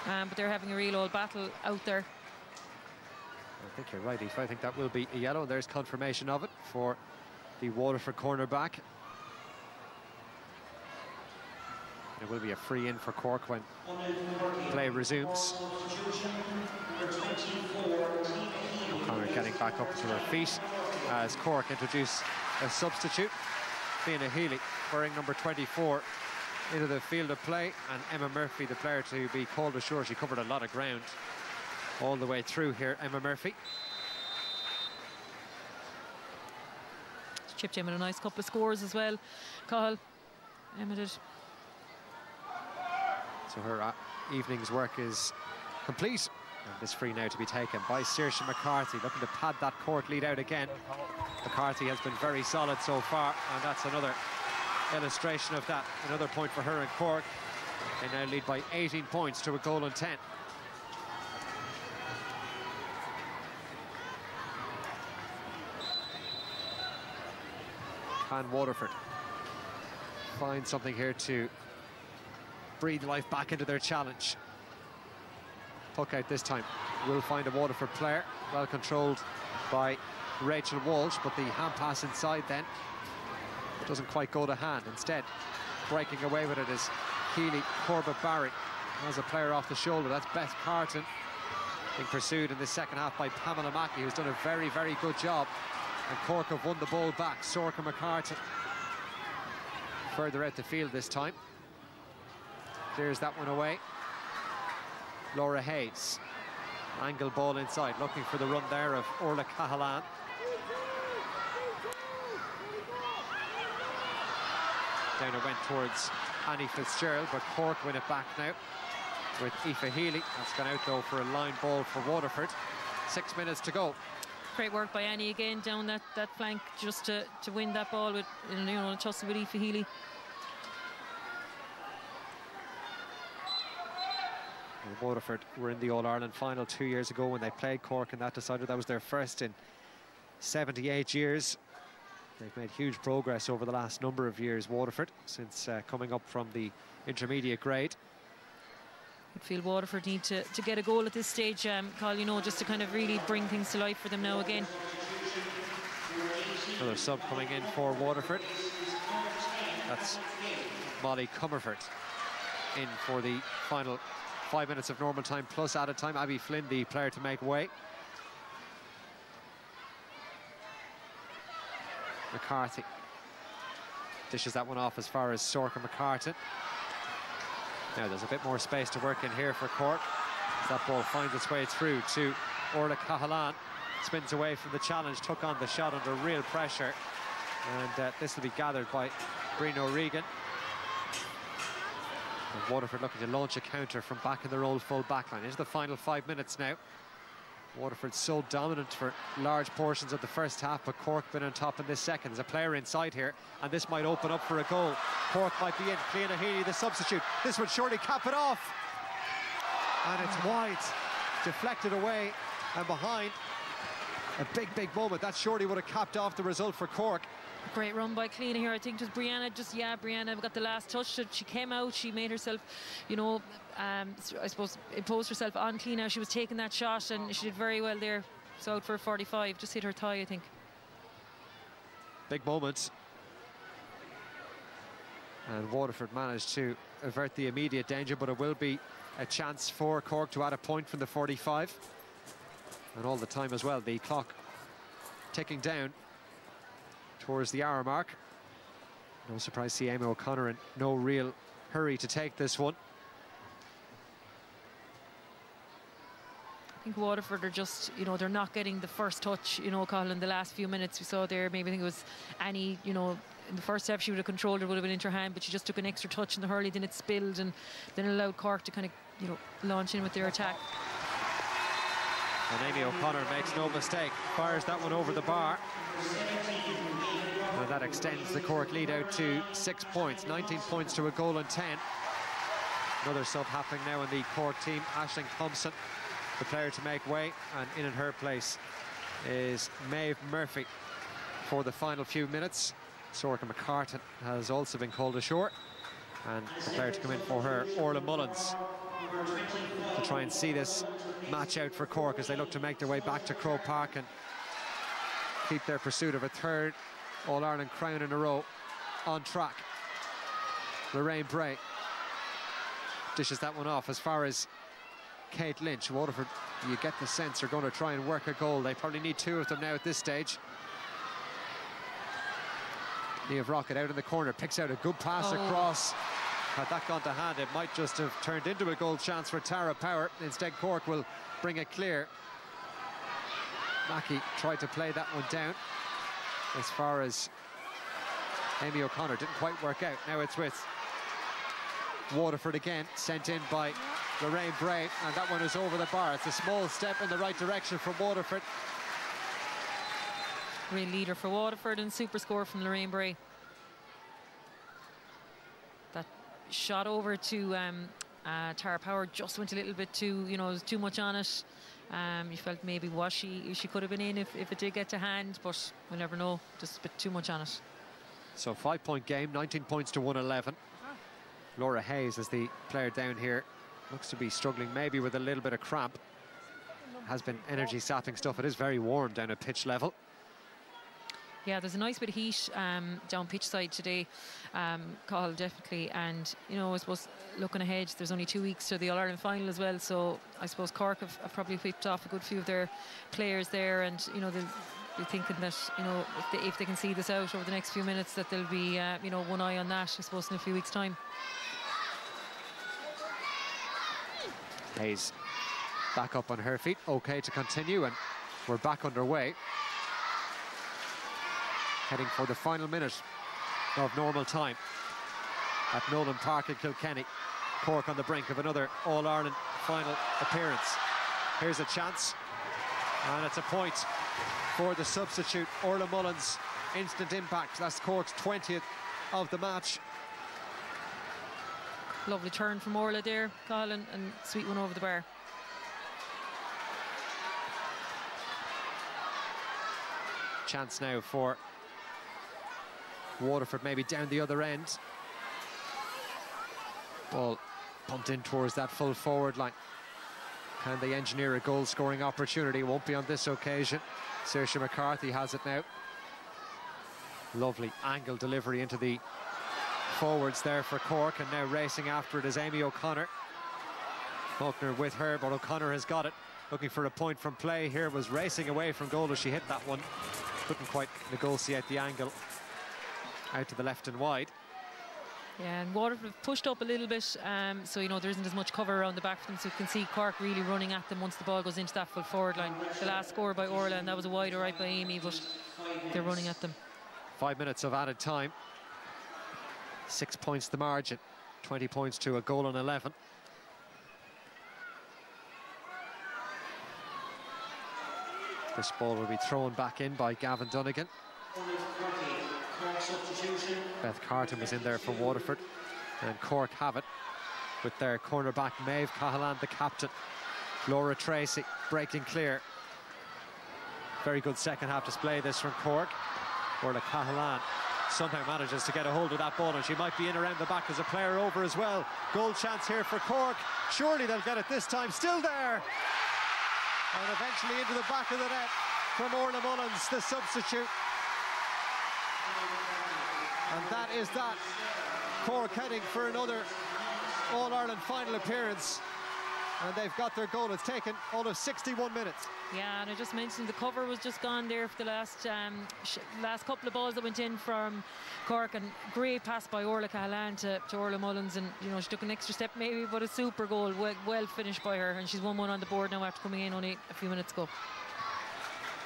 But they're having a real old battle out there. I think you're right, Aoife. I think that will be a yellow. There's confirmation of it for the Waterford cornerback. It will be a free in for Cork when play resumes. O'Connor getting back up to her feet as Cork introduce a substitute. Fiona Healy wearing number 24 into the field of play, and Emma Murphy, the player to be called ashore. She covered a lot of ground all the way through here, Emma Murphy. She's chipped in with a nice couple of scores as well, Cahill. Emma did. So her evening's work is complete, and this free now to be taken by Saoirse McCarthy, looking to pad that Cork lead out again. McCarthy has been very solid so far, and that's another illustration of that. Another point for her in Cork. They now lead by 18 points to a goal and 10. Can Waterford find something here to breathe life back into their challenge? Puck out this time. Will find a Waterford player, well controlled by Rachel Walsh, but the hand pass inside then doesn't quite go to hand. Instead, breaking away with it is Keely Corbett-Barry. Has a player off the shoulder. That's Beth Carton, being pursued in the second half by Pamela Mackey, who's done a very, very good job. And Cork have won the ball back. Sorka McCartan further out the field this time. Clears that one away. Laura Hayes. Angle ball inside, looking for the run there of Orla Cahalan. Down it went towards Annie Fitzgerald, but Cork win it back now with Aoife Healy. That's gone out though for a line ball for Waterford. 6 minutes to go. Great work by Annie again down that flank just to win that ball with, you know, a tussle with Aoife Healy. And Waterford were in the All-Ireland final 2 years ago when they played Cork, and that decided that was their first in 78 years. They've made huge progress over the last number of years, Waterford, since coming up from the intermediate grade. I feel Waterford need to get a goal at this stage, Carl, you know, just to kind of really bring things to life for them now again. Another sub coming in for Waterford. That's Molly Comerford in for the final 5 minutes of normal time plus added time. Abby Flynn, the player to make way. McCarthy dishes that one off as far as Sorka McCartan. Now there's a bit more space to work in here for Cork as that ball finds its way through to Orla Cahalan. Spins away from the challenge, took on the shot under real pressure, and this will be gathered by Breen O'Regan. And Waterford looking to launch a counter from back in their old full backline. Into the final 5 minutes now. Waterford so dominant for large portions of the first half, but Cork been on top in this second. There's a player inside here, and this might open up for a goal. Cork might be in. Cliona Healy, the substitute. This would surely cap it off. And it's wide. Deflected away and behind. A big moment. That surely would have capped off the result for Cork. Great run by Cliona here. I think it was Brianna. Brianna got the last touch. She came out. She made herself, you know, I suppose imposed herself on Cliona. She was taking that shot and she did very well there. So out for a 45. Just hit her thigh, I think. Big moment. And Waterford managed to avert the immediate danger, but it will be a chance for Cork to add a point from the 45. And all the time as well, the clock ticking down towards the hour mark. No surprise to see Amy O'Connor in no real hurry to take this one. I think Waterford are just, you know, they're not getting the first touch, you know, Colin, in the last few minutes. We saw there, maybe I think it was Annie, you know, in the first half she would have controlled it, would have been into her hand, but she just took an extra touch in the hurley, then it spilled, and then it allowed Cork to kind of, you know, launch in with their attack. And Amy O'Connor makes no mistake, fires that one over the bar. And that extends the Cork lead out to 6 points, 19 points to a goal and 10. Another sub happening now in the Cork team. Aisling Thompson, the player to make way, and in her place is Maeve Murphy for the final few minutes. Sorka McCartan has also been called ashore, and the player to come in for her, Orla Mullins, to try and see this match out for Cork as they look to make their way back to Croke Park and keep their pursuit of a third All-Ireland crown in a row on track. Lorraine Bray dishes that one off as far as Kate Lynch. Waterford, you get the sense, are going to try and work a goal. They probably need two of them now at this stage. Niamh Rocket out in the corner, picks out a good pass across. Had that gone to hand, it might just have turned into a goal chance for Tara Power. Instead, Cork will bring it clear. Mackey tried to play that one down as far as Amy O'Connor. Didn't quite work out. Now it's with Waterford again, sent in by Lorraine Bray, and that one is over the bar. It's a small step in the right direction for Waterford. Real leader for Waterford, and super score from Lorraine Bray. That shot over to Tara Power just went a little bit too, you know, was too much on it. You felt maybe she could have been in if it did get to hand, but we'll never know. Just a bit too much on it. So 5-point game, 19 points to 111. Laura Hayes is the player down here. Looks to be struggling maybe with a little bit of cramp. Has been energy sapping stuff. It is very warm down at pitch level. Yeah, there's a nice bit of heat down pitch side today, Cathal, definitely. And, you know, I suppose looking ahead, there's only 2 weeks to the All-Ireland final as well. So I suppose Cork have probably picked off a good few of their players there. And, you know, they'll be thinking that, you know, if they can see this out over the next few minutes, that there'll be, you know, one eye on that, I suppose, in a few weeks' time. Hayes back up on her feet. OK to continue, and we're back underway. Heading for the final minute of normal time. at Nowlan Park in Kilkenny. Cork on the brink of another All-Ireland final appearance. Here's a chance, and it's a point for the substitute, Orla Mullins. Instant impact. That's Cork's 20th of the match. Lovely turn from Orla there, Colin, and sweet one over the bar. Chance now for Waterford, maybe down the other end. Ball pumped in towards that full forward line. Can they engineer a goal-scoring opportunity? Won't be on this occasion. Saoirse McCarthy has it now. Lovely angle delivery into the forwards there for Cork, and now racing after it is Amy O'Connor. Faulkner with her, but O'Connor has got it. Looking for a point from play here, was racing away from goal as she hit that one. Couldn't quite negotiate the angle out to the left and wide. Yeah, and Waterford pushed up a little bit, so you know there isn't as much cover around the back for them, so you can see Cork really running at them once the ball goes into that full forward line. The last score by Orla, and that was a wider right by Amy, but they're running at them. 5 minutes of added time. 6 points the margin. 20 points to a goal and 11. This ball will be thrown back in by Gavin Donegan. Beth Carton was in there for Waterford, and Cork have it with their cornerback Maeve Cahalan, the captain. Laura Tracy breaking clear. Very good second half display this from Cork. Orla Cahalan somehow manages to get a hold of that ball, and she might be in around the back as a player over as well. Goal chance here for Cork. Surely they'll get it this time. Still there, and eventually into the back of the net from Orla Mullins, the substitute. And that is that. Cork heading for another All-Ireland final appearance, and they've got their goal. It's taken all of 61 minutes. Yeah, and I just mentioned the cover was just gone there for the last couple of balls that went in from Cork, and great pass by Orla Cahalan to Orla Mullins, and you know she took an extra step maybe, but a super goal, well finished by her, and she's 1-1 on the board now after coming in only a few minutes ago.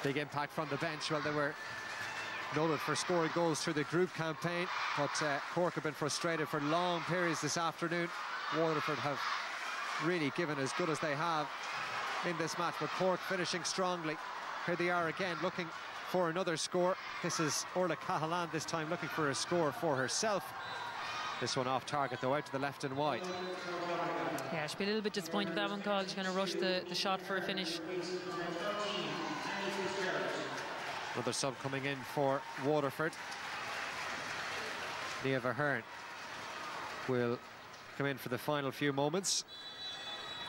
Big impact from the bench. Well, they were noted for scoring goals through the group campaign, but Cork have been frustrated for long periods this afternoon. Waterford have really given as good as they have in this match, but Cork finishing strongly. Here they are again looking for another score. This is Orla Cahalan this time looking for a score for herself. This one off target though, out to the left and wide. Yeah, she'll be a little bit disappointed with that one call. She's going to rush the shot for a finish. Another sub coming in for Waterford. Nia Verhearn will come in for the final few moments.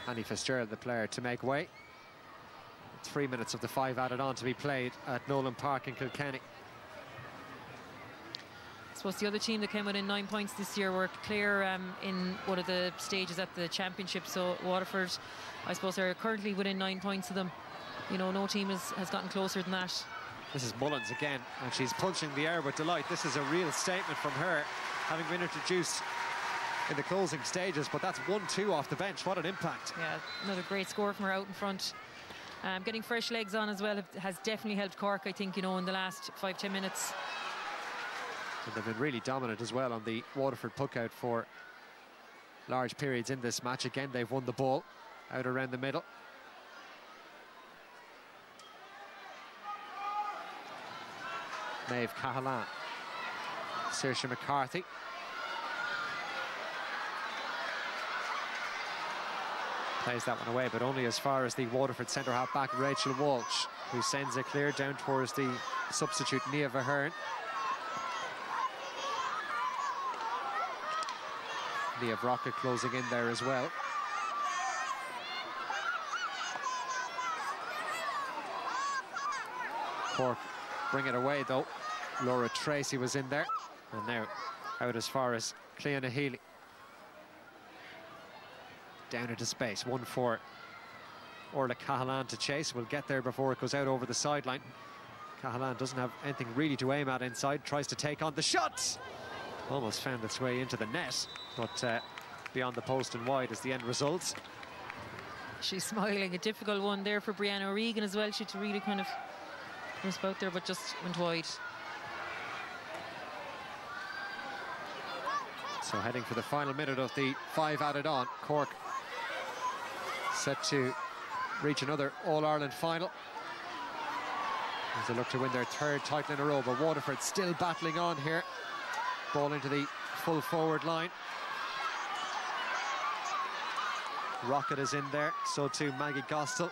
Annie Fitzgerald, the player, to make way. 3 minutes of the 5 added on to be played at Nowlan Park in Kilkenny. I suppose the other team that came within 9 points this year were Clare in one of the stages at the championship. So Waterford, I suppose, are currently within 9 points of them. You know, no team has gotten closer than that. This is Mullins again, and she's punching the air with delight. This is a real statement from her, having been introduced in the closing stages, but that's 1-2 off the bench. What an impact. Yeah, another great score from her out in front. Getting fresh legs on as well has definitely helped Cork, I think, you know, in the last 5-10 minutes. And they've been really dominant as well on the Waterford puck out for large periods in this match. Again, they've won the ball out around the middle. Maeve Cahalan, Saoirse McCarthy. Plays that one away, but only as far as the Waterford centre-half back Rachel Walsh, who sends it clear down towards the substitute Nia Verhearn. Nia Brockett closing in there as well. Cork bring it away though. Laura Tracy was in there, and now out as far as Cleona Healy. Down into space, one for Orla Cahalan to chase. Will get there before it goes out over the sideline. Cahalan doesn't have anything really to aim at inside, tries to take on the shot. Almost found its way into the net, but beyond the post and wide is the end result. She's smiling. A difficult one there for Brianna O'Regan as well. She had to really kind of crisp out there, but just went wide. So heading for the final minute of the 5 added on. Cork set to reach another All-Ireland final as they look to win their 3rd title in a row, but Waterford still battling on here. Ball into the full forward line. Rocket is in there, so too Maggie Gostel.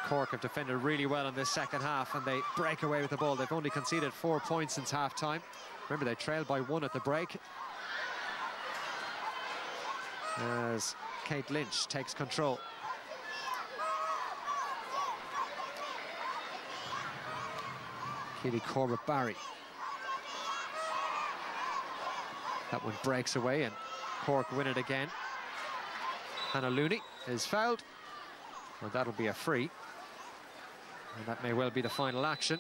Cork have defended really well in this second half, and they break away with the ball. They've only conceded 4 points since half-time. Remember, they trailed by 1 at the break. As Kate Lynch takes control. Keely Corbett-Barry. That one breaks away and Cork win it again. Hannah Looney is fouled. Well, that'll be a free. And that may well be the final action.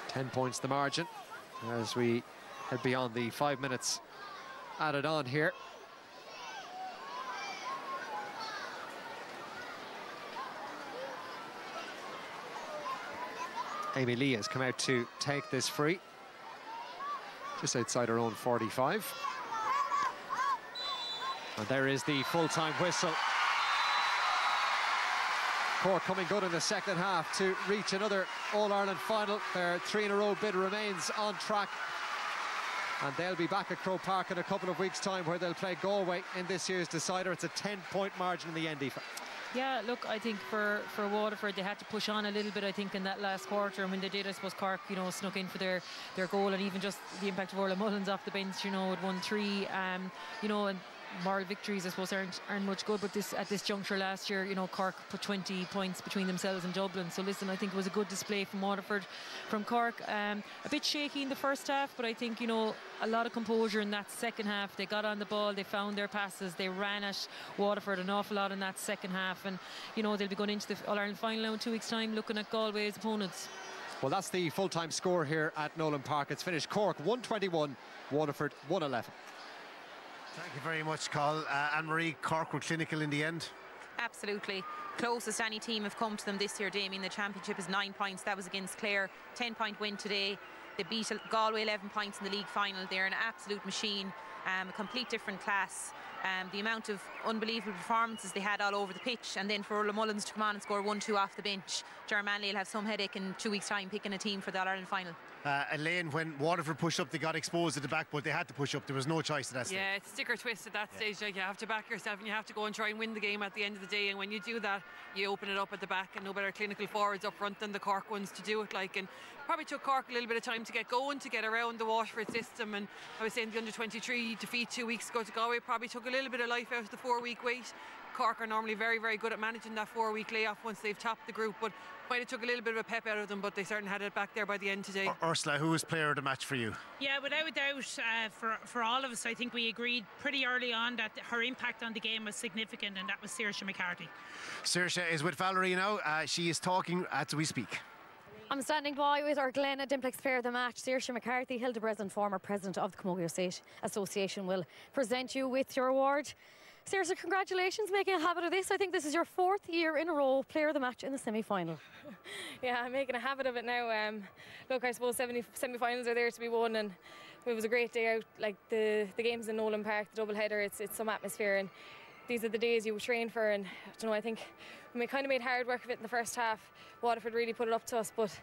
£10 the margin as we head beyond the 5 minutes added on here. Amy Lee has come out to take this free, just outside her own 45. And there is the full-time whistle. Cork coming good in the second half to reach another All-Ireland final. Their 3-in-a-row bid remains on track. And they'll be back at Croke Park in a couple of weeks' time, where they'll play Galway in this year's decider. It's a 10-point margin in the end, Aoife. Yeah, look, I think for Waterford, they had to push on a little bit, I think, in that last quarter. And when they did, I suppose Cork, you know, snuck in for their goal, and even just the impact of Orla Mullins off the bench, you know, with 1-3, you know, and moral victories, I suppose, aren't much good. But at this juncture last year, you know, Cork put 20 points between themselves and Dublin. So listen, I think it was a good display from Waterford. From Cork, a bit shaky in the first half, but I think, you know, a lot of composure in that second half. They got on the ball, they found their passes, they ran at Waterford an awful lot in that second half. And, you know, they'll be going into the All-Ireland final now in 2 weeks' time, looking at Galway's opponents. Well, that's the full-time score here at Nowlan Park. It's finished Cork 121, Waterford 111. Thank you very much, Carl. Anne-Marie, Cork were clinical in the end. Absolutely. Closest any team have come to them this year, Damien. The championship is 9 points. That was against Clare. 10-point win today. They beat Galway 11 points in the league final. They're an absolute machine, a complete different class. The amount of unbelievable performances they had all over the pitch, and then for Orla Mullins to come on and score 1-2 off the bench. Ger Manley will have some headache in 2 weeks' time picking a team for the All-Ireland final. Elaine, when Waterford pushed up, they got exposed at the back, but they had to push up. There was no choice at that stage. Yeah, it's stick or twist at that stage. Like, you have to back yourself and you have to go and try and win the game at the end of the day. And when you do that, you open it up at the back, and no better clinical forwards up front than the Cork ones to do it. Like, and probably took Cork a little bit of time to get going, to get around the Waterford system. And I was saying the under-23 defeat 2 weeks ago to Galway probably took a little bit of life out of the 4-week wait. Cork are normally very, very good at managing that 4-week layoff once they've topped the group, but might have took a little bit of a pep out of them, but they certainly had it back there by the end today. Ursula, who was player of the match for you? Yeah, without a doubt, for all of us, I think we agreed pretty early on that her impact on the game was significant, and that was Saoirse McCarthy. Saoirse is with Valerie now. She is talking as we speak. I'm standing by with our Glenna Dimplex player of the match, Saoirse McCarthy. Hildebrandt and former president of the Camogie Association will present you with your award. Saoirse, congratulations, making a habit of this. I think this is your 4th year in a row player of the match in the semi-final. Yeah, I'm making a habit of it now. Look, I suppose semi-finals are there to be won, and it was a great day out. Like the games in Nowlan Park, the double header, it's some atmosphere, and these are the days you train for. And I don't know, I think we kind of made hard work of it in the first half. Waterford really put it up to us, but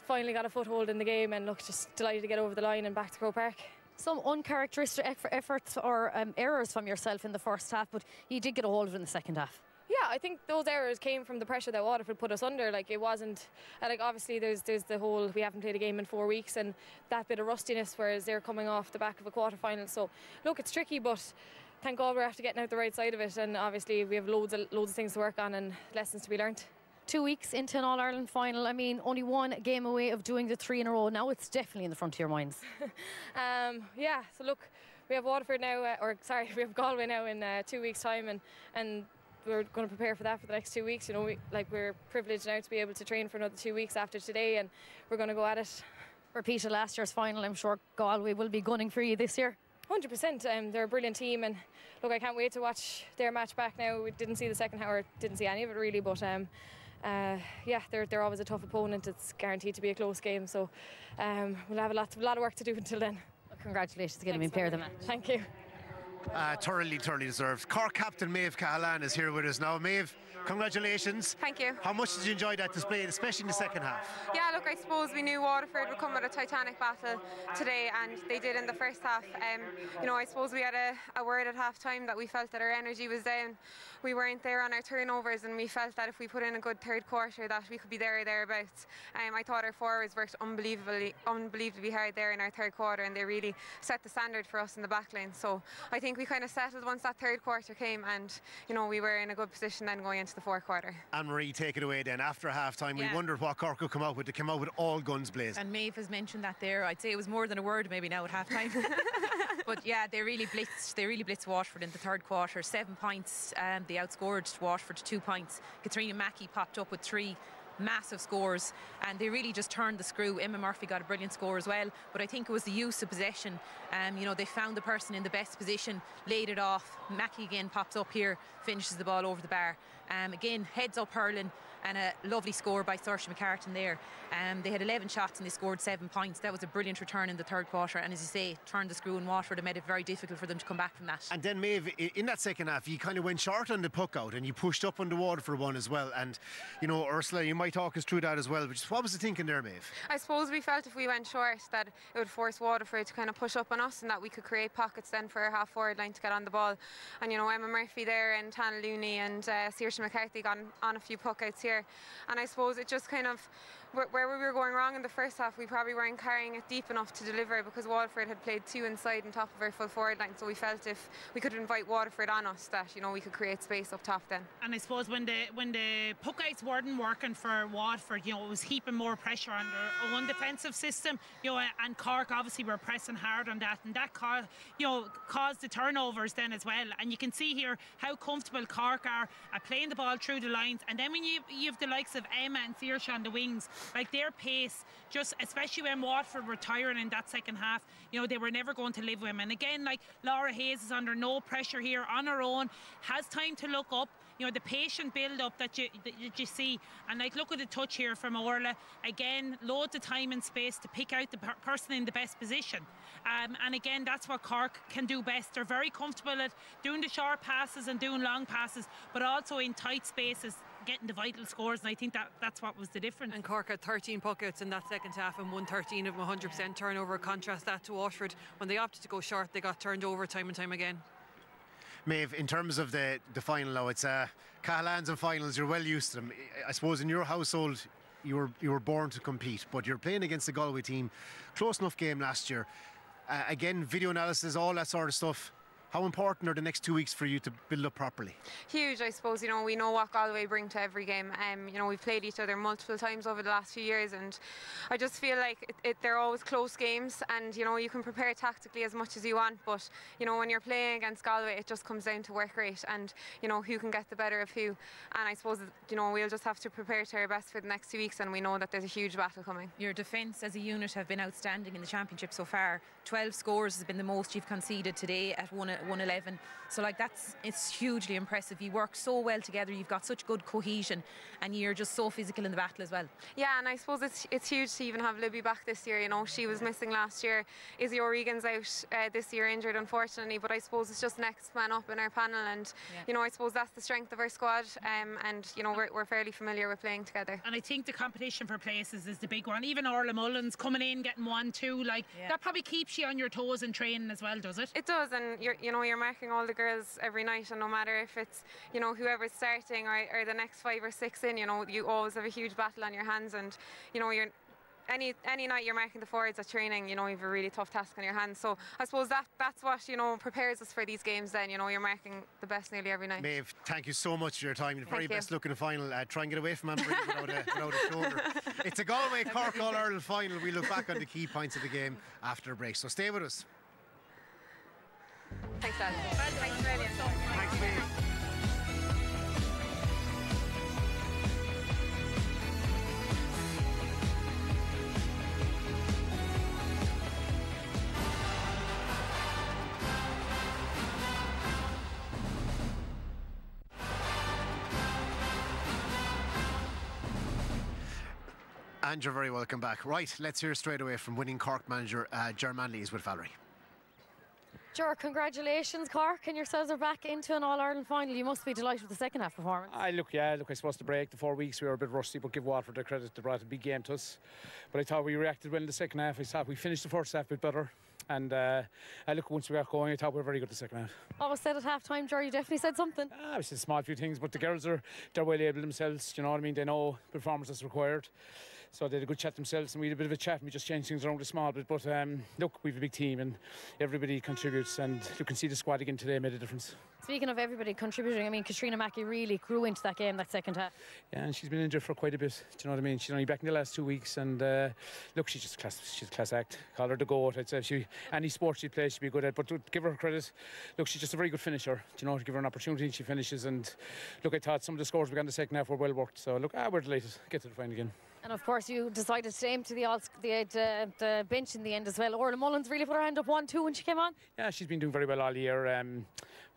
finally got a foothold in the game, and look, just delighted to get over the line and back to Croke Park. Some uncharacteristic efforts or errors from yourself in the first half, but you did get a hold of it in the second half. Yeah, I think those errors came from the pressure that Waterford put us under. Like, it wasn't like, obviously there's the whole, we haven't played a game in 4 weeks, and that bit of rustiness, whereas they're coming off the back of a quarter-final. So look, it's tricky, but thank God we're after getting out the right side of it, and obviously we have loads of things to work on and lessons to be learnt. 2 weeks into an All-Ireland final, I mean, only one game away of doing the 3 in a row. Now it's definitely in the front of your minds. Yeah, so look, we have Waterford now, we have Galway now in 2 weeks' time, and we're going to prepare for that for the next 2 weeks. You know, we're privileged now to be able to train for another 2 weeks after today, and we're going to go at it. Repeat of last year's final, I'm sure Galway will be gunning for you this year. 100%. They're a brilliant team, and look, I can't wait to watch their match back now. We didn't see the second half, or didn't see any of it really, but yeah, they're always a tough opponent. It's guaranteed to be a close game, so we'll have a lot of work to do until then. Congratulations again on being player of the match. Thank you. Thoroughly deserved. Cork captain Maeve Cahalan is here with us now. Maeve, congratulations. Thank you. How much did you enjoy that display, especially in the second half? Yeah, look, I suppose we knew Waterford would come with a titanic battle today, and they did in the first half. You know, I suppose we had a word at half time that we felt that our energy was down. We weren't there on our turnovers, and we felt that if we put in a good third quarter that we could be there or thereabouts. I thought our forwards worked unbelievably hard there in our third quarter, and they really set the standard for us in the back line. So I think we kind of settled once that third quarter came, and you know, we were in a good position then going into the fourth quarter. Anne-Marie, take it away then. After half time, we wondered what Cork would come out with. They came out with all guns blazing. And Maeve has mentioned that there. I'd say it was more than a word maybe now at half time. But yeah, they really blitzed Waterford in the third quarter. 7 points, they outscored Waterford to 2 points. Katrina Mackey popped up with 3 massive scores, and they really just turned the screw. Emma Murphy got a brilliant score as well, but I think it was the use of possession. You know, they found the person in the best position, laid it off. Mackey again pops up here, finishes the ball over the bar. Again, heads up hurling, and a lovely score by Saoirse McCartan there. They had 11 shots and they scored 7 points. That was a brilliant return in the third quarter, and as you say, turned the screw in Waterford and made it very difficult for them to come back from that. And then Maeve, in that second half, you kind of went short on the puck out and you pushed up on the Waterford one as well. And you know, Ursula, you might talk us through that as well, but just what was the thinking there, Maeve? I suppose we felt if we went short that it would force Waterford to kind of push up on us, and that we could create pockets then for our half forward line to get on the ball. And you know, Emma Murphy there and Tana Looney and Saoirse McCarthy got on a few puck outs here, and I suppose it just kind of, where we were going wrong in the first half, we probably weren't carrying it deep enough to deliver, because Waterford had played 2 inside and top of our full forward line, so we felt if we could invite Waterford on us that, you know, we could create space up top then. And I suppose when the puck outs weren't working for Waterford, you know, it was heaping more pressure on their own defensive system, you know, and Cork obviously were pressing hard on that, and that caused the turnovers then as well. And you can see here how comfortable Cork are at playing the ball through the lines, and then when you have the likes of Emma and Saoirse on the wings, like their pace, just especially when Waterford were tiring in that second half, you know, they were never going to live with him. And again, like Laura Hayes is under no pressure here, on her own, has time to look up. You know, the patient build-up that you see, and like look at the touch here from Orla. Again, loads of time and space to pick out the person in the best position. And again, that's what Cork can do best. They're very comfortable at doing the short passes and doing long passes, but also in tight spaces, getting the vital scores, and I think that's what was the difference. And Cork had 13 puckouts in that second half and won 13 of them, 100% turnover. Contrast that to Waterford. When they opted to go short, they got turned over time and time again. Maeve, in terms of the final now, it's Cahalans and finals, you're well used to them. I suppose in your household you were born to compete, but you're playing against the Galway team. Close enough game last year. Again, video analysis, all that sort of stuff. How important are the next 2 weeks for you to build up properly? Huge, I suppose. You know, we know what Galway bring to every game. You know, we've played each other multiple times over the last few years, and I just feel like they're always close games, and you know, you can prepare tactically as much as you want, but you know, when you're playing against Galway, it just comes down to work rate and you know, who can get the better of who. And I suppose, you know, we'll just have to prepare to our best for the next 2 weeks, and we know that there's a huge battle coming. Your defence as a unit have been outstanding in the championship so far. 12 scores has been the most you've conceded today at 111. So like it's hugely impressive. You work so well together, you've got such good cohesion, and you're just so physical in the battle as well. Yeah, and I suppose it's huge to even have Libby back this year. You know, she was missing last year. Izzy O'Regan's out this year, injured unfortunately, but I suppose it's just next man up in our panel, and you know, I suppose that's the strength of our squad, and you know, we're fairly familiar with playing together. And I think the competition for places is the big one. Even Orla Mullins coming in, getting 1-2, like that probably keeps you on your toes in training as well, does it? It does, and you're marking all the girls every night, and no matter if it's, you know, whoever's starting or the next 5 or 6 in, you know, you always have a huge battle on your hands, and you know, any night you're marking the forwards at training, you know, you have a really tough task on your hands. So I suppose that's what, you know, prepares us for these games then. You know, you're marking the best nearly every night. Maeve, thank you so much for your time. Your very best luck in the final. Try and get away from Anne-Marie without a shoulder. It's a Galway Cork All-Ireland final. We look back on the key points of the game after a break, so stay with us. Thanks, Dad. Thanks, brilliant. Thanks, Maeve. And you're very welcome back. Right, let's hear straight away from winning Cork manager Ger Manley is with Valerie. Ger, congratulations, Cork, and yourselves are back into an All-Ireland final. You must be delighted with the second half performance. Look, I suppose the break, the 4 weeks, we were a bit rusty, but give Waterford the credit, they brought a big game to us. But I thought we reacted well in the second half. I thought we finished the first half a bit better. And look, once we got going, I thought we were very good the second half. What was said at half-time, Ger? You definitely said something. It was a small few things, but the girls they're well able themselves, you know what I mean? They know performance is required. So they had a good chat themselves, and we had a bit of a chat, and we just changed things around a small bit. But look, we have a big team, and everybody contributes, and you can see the squad again today made a difference. Speaking of everybody contributing, I mean, Katrina Mackey really grew into that game, that second half. Yeah, and she's been injured for quite a bit. Do you know what I mean? She's only back in the last 2 weeks, and look, she's a class act. Call her the GOAT. I'd say any sport she plays, she'd be good at. But to give her credit, look, she's just a very good finisher. Do you know, to give her an opportunity, she finishes. And look, I thought some of the scores we got in the second half were well worked. So look, we're delighted to get to the final again. And of course, you decided to aim to the bench in the end as well. Orla Mullins really put her hand up 1-2 when she came on. Yeah, she's been doing very well all year.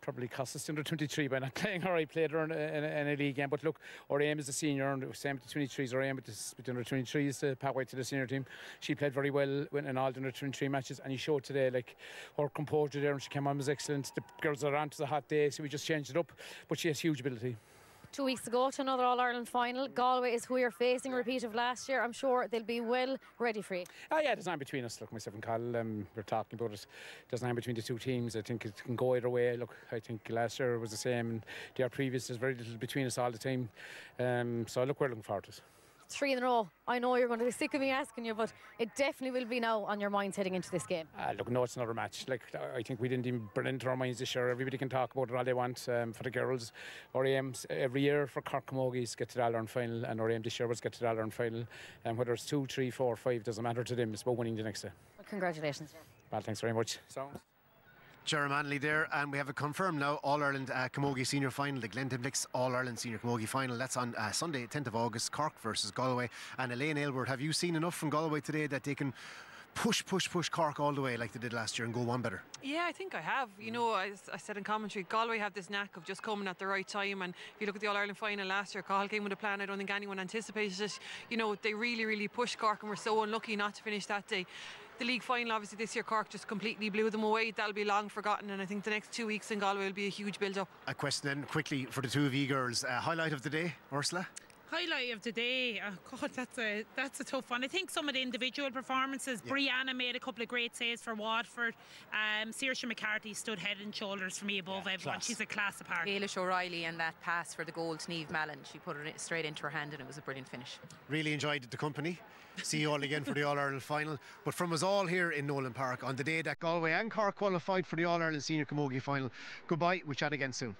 Probably cost us under 23 by not playing her. I played her in a league game. But look, our aim as a senior, and same with the 23s, our aim with the under 23s to pathway to the senior team. She played very well in all the under 23 matches, and you showed today, like, her composure there when she came on was excellent. The girls are on to the hot day, so we just changed it up. But she has huge ability. 2 weeks ago to another All-Ireland final. Galway is who you're facing, repeat of last year. I'm sure they'll be well ready for you. Yeah, there's nothing between us. Look, myself and Carl, we're talking about it. There's nothing between the two teams. I think it can go either way. Look, I think last year was the same, and the year previous, there's very little between us all the time. So look, we're looking forward to it. 3 in a row. I know you're going to be sick of me asking you, but it definitely will be now on your minds heading into this game. Look, no, it's another match. Like, I think we didn't even bring it into our minds this year. Everybody can talk about it all they want. For the girls, our aim every year for Cork Camogie is to get to the All-Ireland final, and our aim this year was to get to the All-Ireland final. And whether it's 2, 3, 4, 5, doesn't matter to them. It's about winning the next day. Well, congratulations. Well, thanks very much. Ger Manley there, and we have it confirmed now. All-Ireland Camogie Senior Final, the Glen Dimplix All-Ireland Senior Camogie Final. That's on Sunday, 10th of August, Cork versus Galway. And Elaine Aylward, have you seen enough from Galway today that they can push Cork all the way like they did last year and go one better? Yeah, I think I have. You know, as I said in commentary, Galway have this knack of just coming at the right time. And if you look at the All-Ireland final last year, Cathal came with a plan I don't think anyone anticipated it. You know, they really pushed Cork, and were so unlucky not to finish that day. The league final, obviously, this year Cork just completely blew them away. That'll be long forgotten, and I think the next 2 weeks in Galway will be a huge build-up. A question then quickly for the two of you girls. Highlight of the day, Ursula? Highlight of the day, oh God, that's a tough one. I think some of the individual performances. Yeah. Brianna made a couple of great saves for Waterford. Saoirse McCarthy stood head and shoulders for me above everyone. Class. She's a class apart. Gaelish O'Reilly and that pass for the goal to Niamh Mallon, she put it straight into her hand, and it was a brilliant finish. Really enjoyed the company. See you all again for the All-Ireland final. But from us all here in Nowlan Park on the day that Galway and Cork qualified for the All-Ireland Senior Camogie final, goodbye, we'll chat again soon.